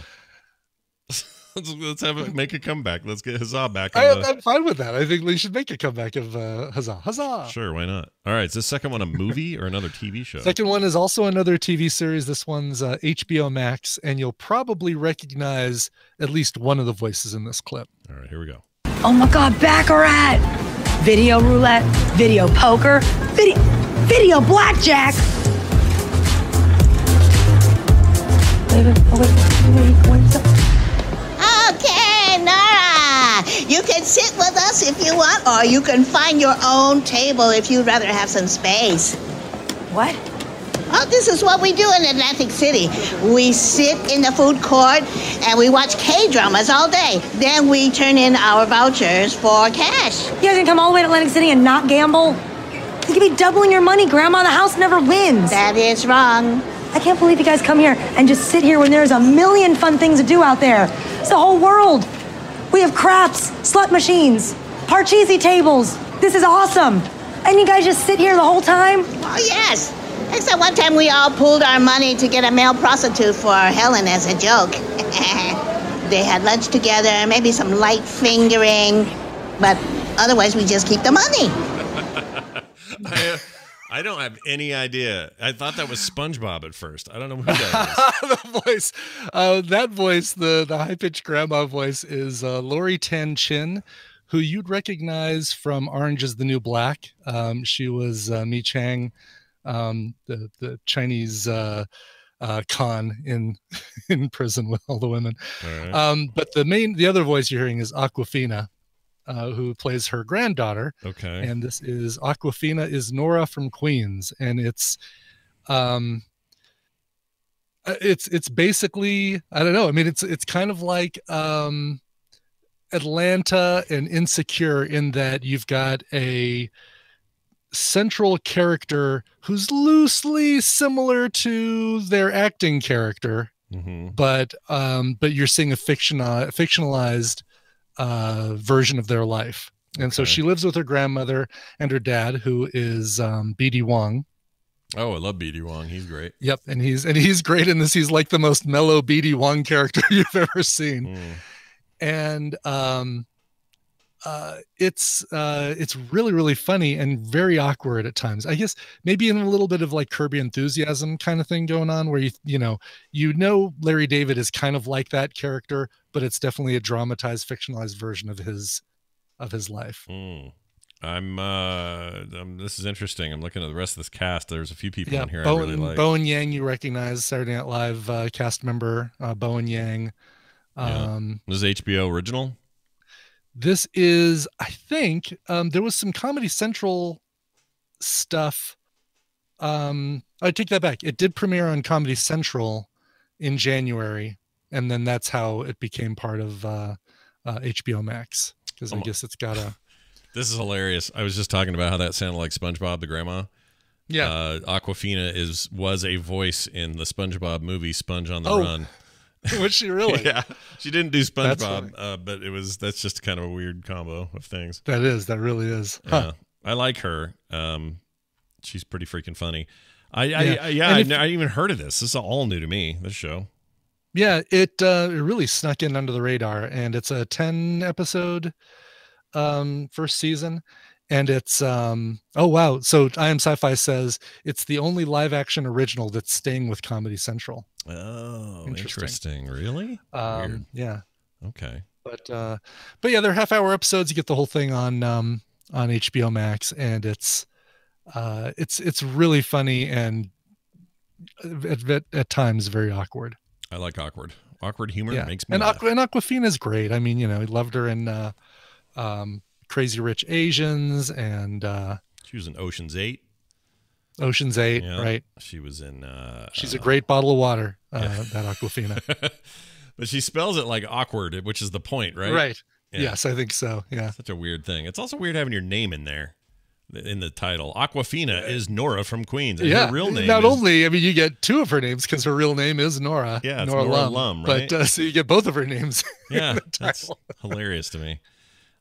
Let's have it make a comeback. Let's get huzzah back. I'm fine with that. I think we should make a comeback of huzzah. Huzzah. Sure, why not? All right, is this second one a movie or another TV show? Second one is also another TV series. This one's HBO Max, and you'll probably recognize at least one of the voices in this clip. All right, here we go. Oh my God, Baccarat! Video roulette, video poker, video blackjack. Wait. Okay, Nora. You can sit with us if you want, or you can find your own table if you'd rather have some space. What? Oh, this is what we do in Atlantic City. We sit in the food court and we watch K-dramas all day. Then we turn in our vouchers for cash. You guys gonna come all the way to Atlantic City and not gamble? You could be doubling your money, Grandma. The house never wins. That is wrong. I can't believe you guys come here and just sit here when there's a million fun things to do out there. It's the whole world. We have craps, slut machines, parcheesi tables. This is awesome. And you guys just sit here the whole time? Oh, yes. Except one time we all pooled our money to get a male prostitute for Helen as a joke. They had lunch together, maybe some light fingering, but otherwise we just keep the money. I don't have any idea. I thought that was SpongeBob at first. I don't know who that is. The voice, that voice, the high-pitched grandma voice is Lori Tan Chin, who you'd recognize from Orange is the New Black. She was Mi Chang, the Chinese con in prison with all the women. All right. But the other voice you're hearing is Aquafina, who plays her granddaughter. Okay. And this is Aquafina is Nora from Queens, and it's basically, I don't know. I mean, it's kind of like Atlanta and Insecure in that you've got a central character who's loosely similar to their acting character, but you're seeing a fictionalized version of their life. And so she lives with her grandmother and her dad, who is B.D. Wong. Oh, I love B.D. Wong. He's great. Yep, and he's great in this. He's like the most mellow B.D. Wong character you've ever seen. And it's really, really funny and very awkward at times. I guess maybe in a little bit of like Curb Your Enthusiasm kind of thing going on, where you know Larry David is kind of like that character, but it's definitely a dramatized, fictionalized version of his life. This is interesting. I'm looking at the rest of this cast. There's a few people in here Bowen, I really like. Bowen Yang, you recognize, Saturday Night Live cast member, Bowen Yang. This is HBO original. This is, I think, there was some Comedy Central stuff. I take that back. It did premiere on Comedy Central in January, and then that's how it became part of HBO Max, because I guess it's got a... This is hilarious. I was just talking about how that sounded like SpongeBob the grandma. Yeah. Aquafina was a voice in the SpongeBob movie Sponge on the Run. Was she really? Yeah. She didn't do SpongeBob, but that's just kind of a weird combo of things. That really is. Huh. I like her. She's pretty freaking funny. I didn't even heard of this. This is all new to me, this show. Yeah, it really snuck in under the radar, and it's a 10 episode first season, and it's oh wow. So I Am Sci-Fi says it's the only live action original that's staying with Comedy Central. Oh, interesting. Really? Weird. Yeah. Okay. But yeah, they're half-hour episodes. You get the whole thing on HBO Max, and it's really funny and at times very awkward. I like awkward humor. Yeah. Makes me and laugh. And Awkwafina's great. I mean, I loved her in Crazy Rich Asians, and she was in Ocean's 8. Ocean's 8, yeah. Right? She was in. She's a great bottle of water. That Awkwafina. But she spells it like awkward, which is the point, right? Right. Yeah. Yes, I think so. Yeah. Such a weird thing. It's also weird having your name in there, in the title. Awkwafina is Nora from Queens. And her real name. Not only, I mean, you get two of her names because her real name is Nora. Yeah, it's Nora Lum, right? But so you get both of her names. Yeah, that's hilarious to me.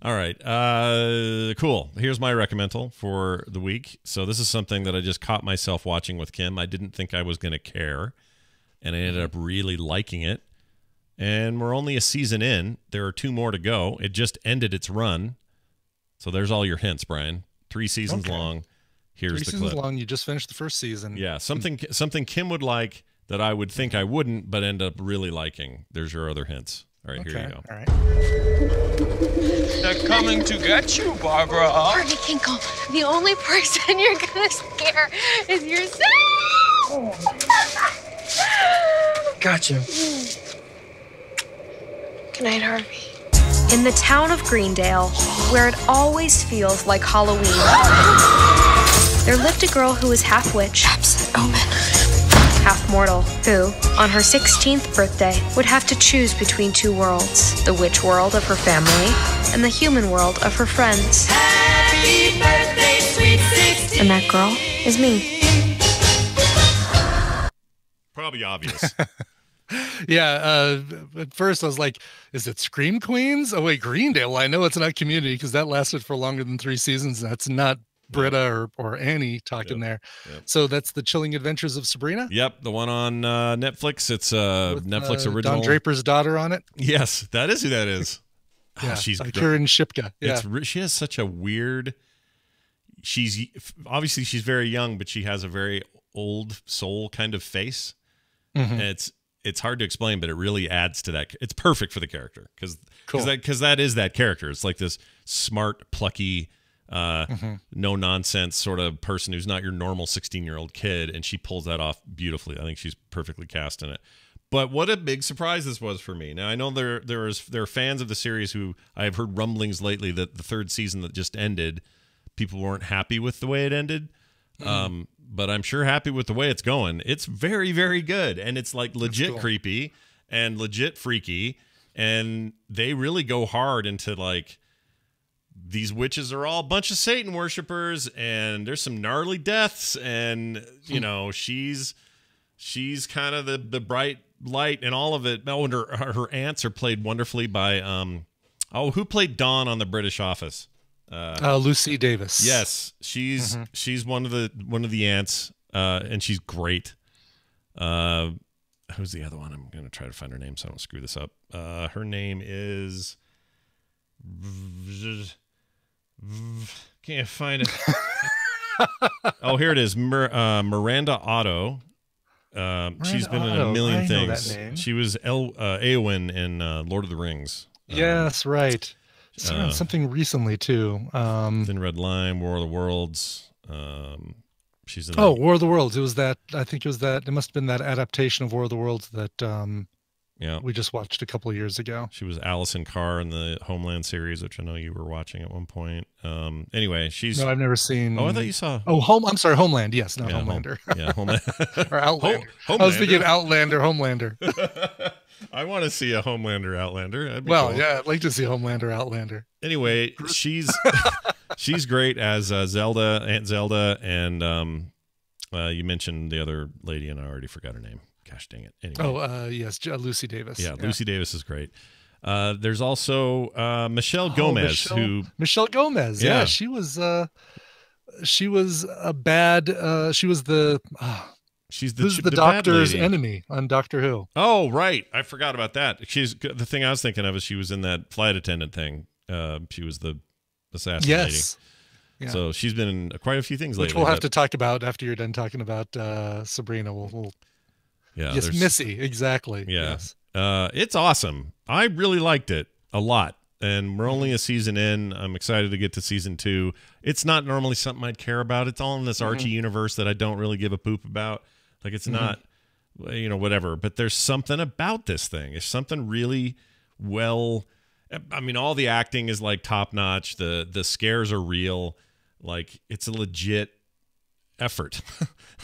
All right, cool. Here's my recommendal for the week. So this is something that I just caught myself watching with Kim. I didn't think I was going to care, and I ended up really liking it. And we're only a season in. There are 2 more to go. It just ended its run. So there's all your hints, Brian. 3 seasons long. Here's the clip. 3 seasons long. You just finished the first season. Yeah, something Kim would like that I would think I wouldn't, but end up really liking. There's your other hints. All right, here you go. All right. They're coming to get you, Barbara. Barney Kinkle, the only person you're gonna scare is yourself. Gotcha. Good night, Harvey. In the town of Greendale, where it always feels like Halloween, there lived a girl who was half witch, Absent omen. half mortal, who, on her 16th birthday, would have to choose between 2 worlds, the witch world of her family and the human world of her friends. Happy birthday, sweet 16. And that girl is me. Probably obvious. Yeah, at first I was like, is it Scream Queens? Oh wait, Greendale. I know it's not Community because that lasted for longer than 3 seasons. That's not Britta or Annie talking there. Yep. So that's The Chilling Adventures of Sabrina? Yep, the one on Netflix. It's Netflix original. Don Draper's daughter on it? Yes, that is who that is. Yeah, she's Karen Shipka. Yeah. She has such a weird... She's very young, but she has a very old soul kind of face. Mm-hmm. And it's hard to explain, but it really adds to that. It's perfect for the character because that is that character. It's like this smart, plucky, no nonsense sort of person who's not your normal 16-year-old kid, and she pulls that off beautifully. I think she's perfectly cast in it. But what a big surprise this was for me. Now I know there are fans of the series who I have heard rumblings lately that the 3rd season that just ended, people weren't happy with the way it ended. But I'm sure happy with the way it's going. It's very, very good. And it's like legit creepy and legit freaky. And they really go hard into like, these witches are all a bunch of Satan worshipers and there's some gnarly deaths. And, you know, she's kind of the bright light and all of it. Oh, and her aunts are played wonderfully by, who played Dawn on The British Office? Lucy Davis. Yes, she's one of the aunts, and she's great. Who's the other one? I'm gonna try to find her name so I don't screw this up. Her name is Can't find it. Oh, here it is. Miranda Otto. She's been in a million things. She was Eowyn in Lord of the Rings. Yes, right. Something recently too. Thin Red Line, War of the Worlds. She's in War of the Worlds. It was that. I think it was that. It must have been that adaptation of War of the Worlds that we just watched a couple of years ago. She was Allison Carr in the Homeland series, which I know you were watching at one point. Anyway, she's. No, I've never seen. Oh, I thought you saw. Oh, I'm sorry, Homeland. Yes, not Homelander. Homeland. Or Outlander. I was thinking Outlander, Homelander. I want to see a Homelander Outlander. That'd be well, cool. yeah, I'd like to see Homelander Outlander. Anyway, she's great as Zelda, Aunt Zelda, and you mentioned the other lady, and I already forgot her name. Gosh dang it. Anyway. Yes, Lucy Davis. Yeah, Lucy Davis is great. There's also Michelle Gomez, Michelle Gomez. Yeah, she was a bad. She was the. Who's the doctor's enemy on Doctor Who? Oh, right. I forgot about that. The thing I was thinking of is she was in that flight attendant thing. She was the assassin lady. Yeah. So she's been in quite a few things lately. Which we'll have to talk about after you're done talking about Sabrina. Yes, Missy, exactly. Yeah. Yes. It's awesome. I really liked it a lot. And we're only a season in. I'm excited to get to season 2. It's not normally something I'd care about. It's all in this Archie universe that I don't really give a poop about. Like, it's not, whatever. But there's something about this thing. It's something really well. I mean, all the acting is like top notch. The scares are real. Like, it's a legit effort.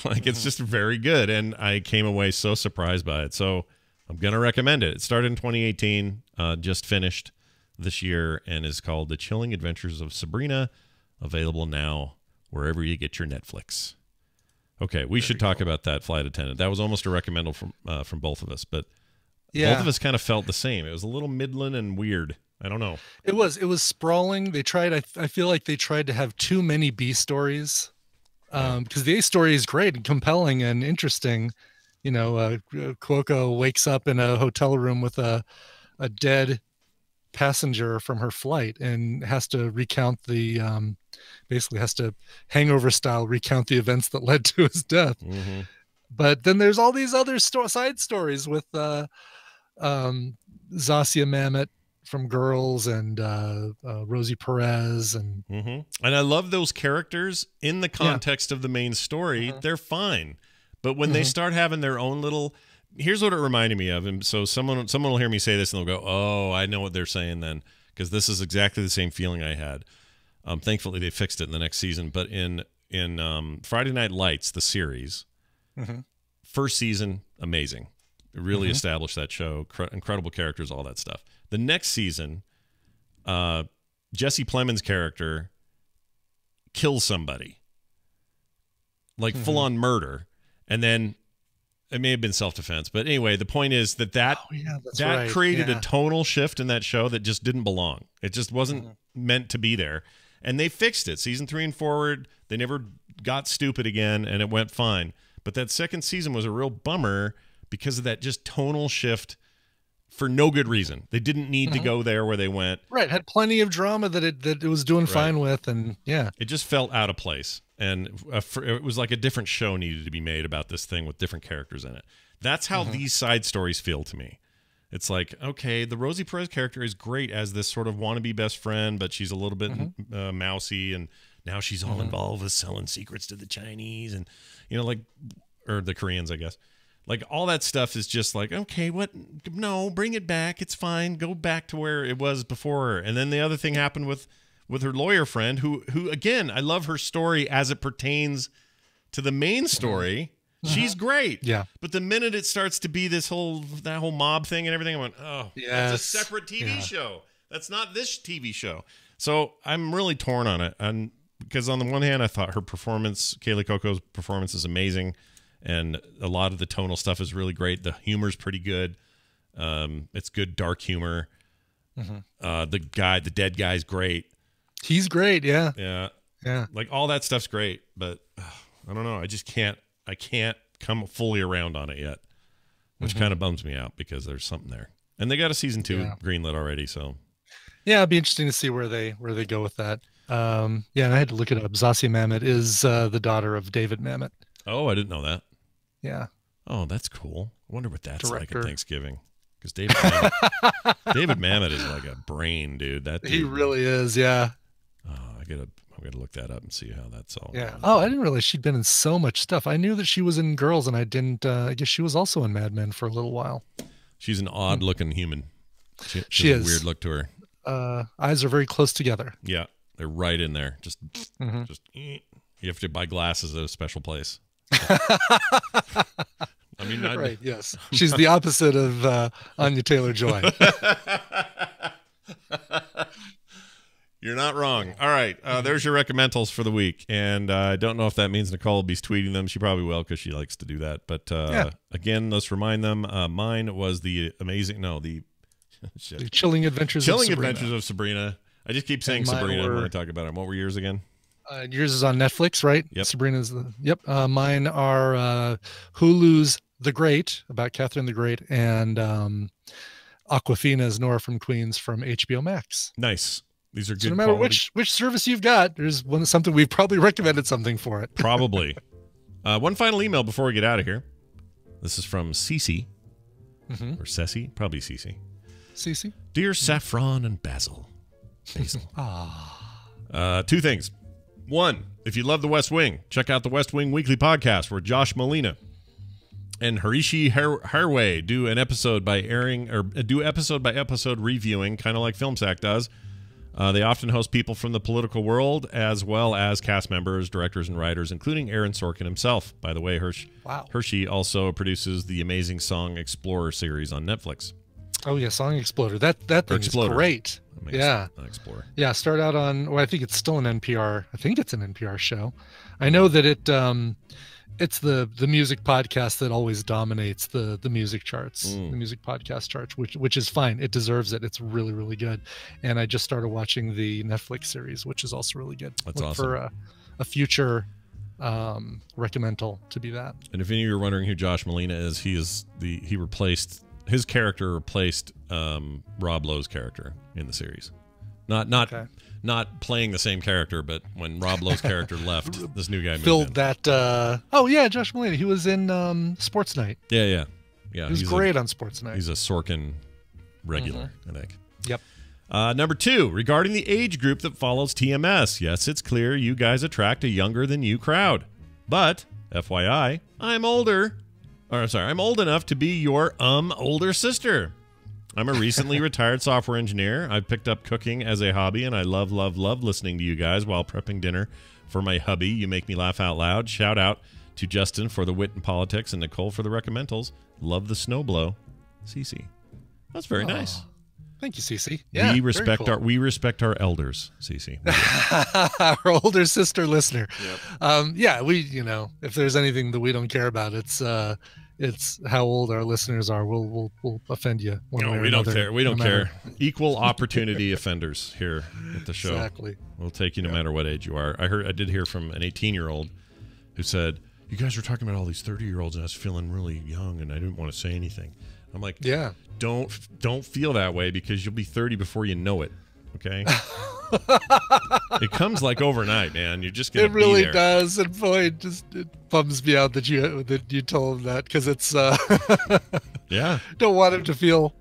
Like, it's just very good. And I came away so surprised by it. So I'm going to recommend it. It started in 2018, just finished this year, and is called The Chilling Adventures of Sabrina, available now wherever you get your Netflix. Okay, we should talk about that flight attendant. That was almost a recommendal from both of us, but both of us kind of felt the same. It was a little middling and weird. I don't know. It was sprawling. They tried. I feel like they tried to have too many B stories, because the A story is great and compelling and interesting. Cuoco wakes up in a hotel room with a dead passenger from her flight and has to recount basically has to hangover style recount the events that led to his death. But then there's all these other side stories with Zasia Mamet from Girls and Rosie Perez and I love those characters in the context of the main story. They're fine, but when they start having their own little. Here's what it reminded me of, and so someone will hear me say this and they'll go, "Oh, I know what they're saying then," because this is exactly the same feeling I had. Thankfully, they fixed it in the next season. But in Friday Night Lights, the series, first season, amazing. It really established that show, incredible characters, all that stuff. The next season, Jesse Plemons' character kills somebody, like full-on murder, and then. It may have been self-defense, but anyway, the point is that created a tonal shift in that show that just didn't belong. It just wasn't meant to be there, and they fixed it. Season 3 and forward, they never got stupid again, and it went fine. But that second season was a real bummer because of that just tonal shift for no good reason. They didn't need to go there where they went. Right, had plenty of drama that it was doing fine with, and it just felt out of place. And it was like a different show needed to be made about this thing with different characters in it. That's how these side stories feel to me. It's like, okay, the Rosie Perez character is great as this sort of wannabe best friend, but she's a little bit mousy, and now she's all involved with selling secrets to the Chinese and, or the Koreans, I guess. Like, all that stuff is just like, okay, what? No, bring it back. It's fine. Go back to where it was before. And then the other thing happened with her lawyer friend, who again, I love her story as it pertains to the main story. She's great. Yeah. But the minute it starts to be that whole mob thing and everything, I went, that's a separate TV show. That's not this TV show. So I'm really torn on it. And because on the one hand, I thought her performance, Kaylee Cuoco's performance, is amazing. And a lot of the tonal stuff is really great. The humor's pretty good. It's good dark humor. The dead guy's great. He's great, yeah. Yeah. Like, all that stuff's great, but I don't know. I can't come fully around on it yet, which kind of bums me out because there's something there. And they got a season 2 greenlit already, so. Yeah, it'd be interesting to see where they go with that. Yeah, and I had to look it up. Zasia Mamet is the daughter of David Mamet. Oh, I didn't know that. Yeah. Oh, that's cool. I wonder what that's like Director. at Thanksgiving. Because David Mamet is like a brain, dude. That dude, He really is. Yeah. Oh, I'm gonna look that up and see how that's all. Yeah. Oh, I didn't realize she'd been in so much stuff. I knew that she was in Girls, and I didn't. I guess she was also in Mad Men for a little while. She's an odd-looking human. She has is. a weird look to her. Eyes are very close together. Yeah, they're right in there. Just you have to buy glasses at a special place. I mean, right? Yes, she's the opposite of Anya Taylor-Joy. You're not wrong. All right, there's your recommendals for the week, and I don't know if that means Nicole will be tweeting them. She probably will because she likes to do that. But again, let's remind them. Mine was the the Chilling Adventures of Sabrina. I just keep saying Sabrina when I talk about them. What were yours again? Yours is on Netflix, right? Yep. Sabrina's yep. Mine are Hulu's The Great, about Catherine the Great, and Awkwafina's Nora from Queens from HBO Max. Nice. These are good. So no matter quality. which service you've got, there's something we've probably recommended something for it. Probably. One final email before we get out of here. This is from Cece. Or Ceci, probably Cece. Cece. Dear Saffron and Basil. Two things. One, if you love The West Wing, check out the West Wing Weekly Podcast, where Josh Molina and Harishi Harway do episode by episode reviewing, kind of like FilmSack does. They often host people from the political world, as well as cast members, directors, and writers, including Aaron Sorkin himself. By the way, Hershey also produces the amazing Song Explorer series on Netflix. Oh yeah, Song Exploder. That thing is great. Yeah. Explorer. Yeah, start out on. Well, I think it's still an NPR. I think it's an NPR show. I know that it's the music podcast that always dominates the music charts, the music podcast charts, which is fine. It deserves it. It's really, really good. And I just started watching the Netflix series, which is also really good. That's Look awesome. for a future recommendal to be that. And if any of you are wondering who Josh Molina is, his character replaced Rob Lowe's character in the series. Not playing the same character, but when Rob Lowe's character left, this new guy filled that. Oh yeah, Josh Molina. He was in Sports Night. Yeah. He was great on Sports Night. He's a Sorkin regular, I think. Yep. Number 2, regarding the age group that follows TMS. Yes, it's clear you guys attract a younger than you crowd. But, FYI, I'm old enough to be your older sister. I'm a recently retired software engineer. I've picked up cooking as a hobby, and I love listening to you guys while prepping dinner for my hubby. You make me laugh out loud. Shout out to Justin for the wit and politics and Nicole for the recommendals. Love the snowblow. Cece. That's very nice. Thank you, Cece. Yeah, we respect our elders, Cece. Our older sister listener. Yep. If there's anything that we don't care about, it's how old our listeners are. We'll offend you. We don't care. We don't care. Equal opportunity offenders here at the show. Exactly. We'll take you no matter what age you are. I did hear from an 18-year-old who said, "You guys were talking about all these 30-year-olds, and I was feeling really young, and I didn't want to say anything." I'm like, yeah, don't feel that way, because you'll be 30 before you know it. Okay. It comes like overnight, man. You're just gonna. It really be there. does, and boy, it bums me out that you told him that, because it's yeah. Don't want him to feel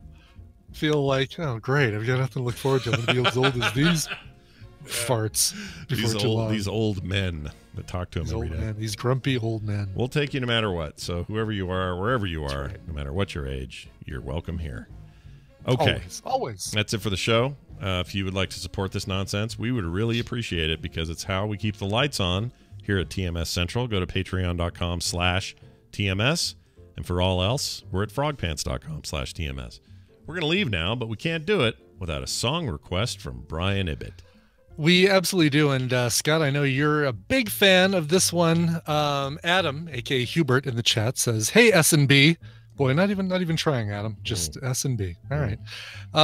like, oh great, I've got nothing to look forward to. I'm gonna be as old as these farts before too long. These old men that talk to him every day. These grumpy old men. We'll take you no matter what. So whoever you are, wherever you are, no matter what your age, you're welcome here. Okay. Always. That's it for the show. If you would like to support this nonsense, we would really appreciate it, because it's how we keep the lights on here at TMS Central. Go to patreon.com/TMS. And for all else, we're at frogpants.com/TMS. We're going to leave now, but we can't do it without a song request from Brian Ibbett. We absolutely do. And Scott, I know you're a big fan of this one. Adam, aka Hubert, in the chat says, "Hey, S&B." Boy, not even trying, Adam. Just S&B. All right.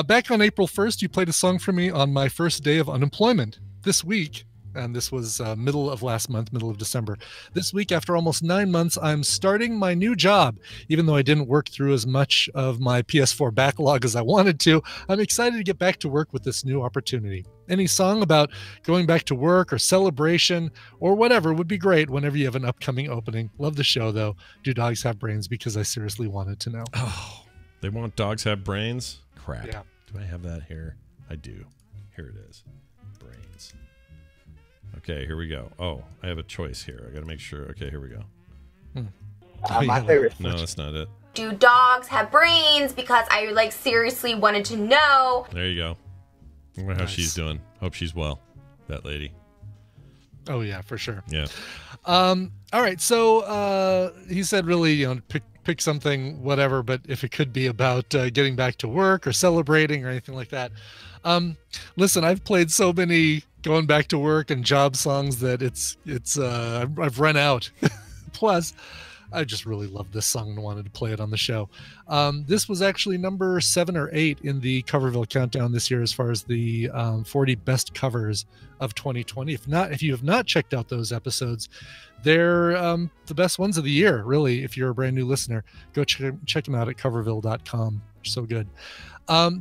Back on April 1st, you played a song for me on my first day of unemployment. This week, And this was middle of last month, middle of December. This week, after almost 9 months, I'm starting my new job. Even though I didn't work through as much of my PS4 backlog as I wanted to, I'm excited to get back to work with this new opportunity. Any song about going back to work or celebration or whatever would be great whenever you have an upcoming opening. Love the show, though. Do dogs have brains? Because I seriously wanted to know. Oh, they want dogs have brains? Crap. Yeah. Do I have that here? I do. Here it is. Brains. Okay, here we go. Oh, I have a choice here. I got to make sure. Okay, here we go. My favorite. No, that's not it. Do dogs have brains? Because I like seriously wanted to know. There you go. I wonder how she's doing. Hope she's well, that lady. Oh yeah, for sure. Yeah. All right. So he said, really, pick something, whatever. But if it could be about getting back to work or celebrating or anything like that. Listen, I've played so many going back to work and job songs that I've run out. Plus, I just really love this song and wanted to play it on the show. This was actually number 7 or 8 in the Coverville countdown this year as far as the 40 best covers of 2020. If you have not checked out those episodes, they're the best ones of the year, really. If you're a brand new listener, go check them out at coverville.com. So good.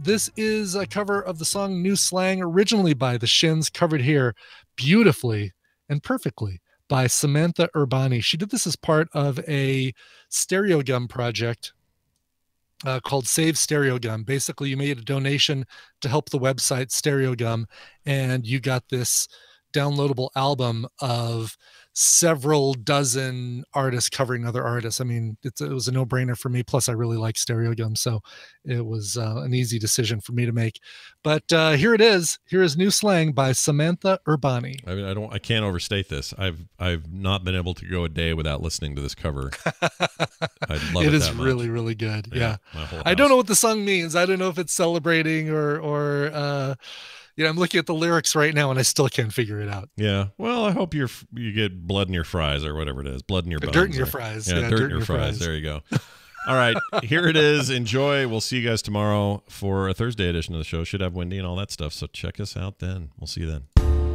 This is a cover of the song New Slang, originally by the Shins, covered here beautifully and perfectly by Samantha Urbani. She did this as part of a Stereo Gum project called Save Stereo Gum. Basically, you made a donation to help the website Stereo Gum, and you got this downloadable album of several dozen artists covering other artists. I mean, it was a no-brainer for me. Plus, I really like Stereo Gum, so it was an easy decision for me to make. But here it is. Here is New Slang by Samantha Urbani. I mean, I can't overstate this. I've not been able to go a day without listening to this cover. I love it. It is that much. really, really good. Yeah. My whole I don't know what the song means. I don't know if it's celebrating or I'm looking at the lyrics right now and I still can't figure it out. Yeah. Well, I hope you get blood in your fries or whatever it is. Blood in your bones. Dirt in your fries. Yeah, dirt in your fries. There you go. All right. Here it is. Enjoy. We'll see you guys tomorrow for a Thursday edition of the show. Should have Wendy and all that stuff. So check us out then. We'll see you then.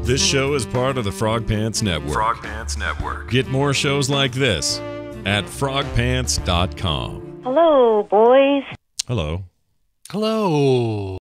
This show is part of the Frog Pants Network. Frog Pants Network. Get more shows like this at frogpants.com. Hello, boys. Hello. Hello.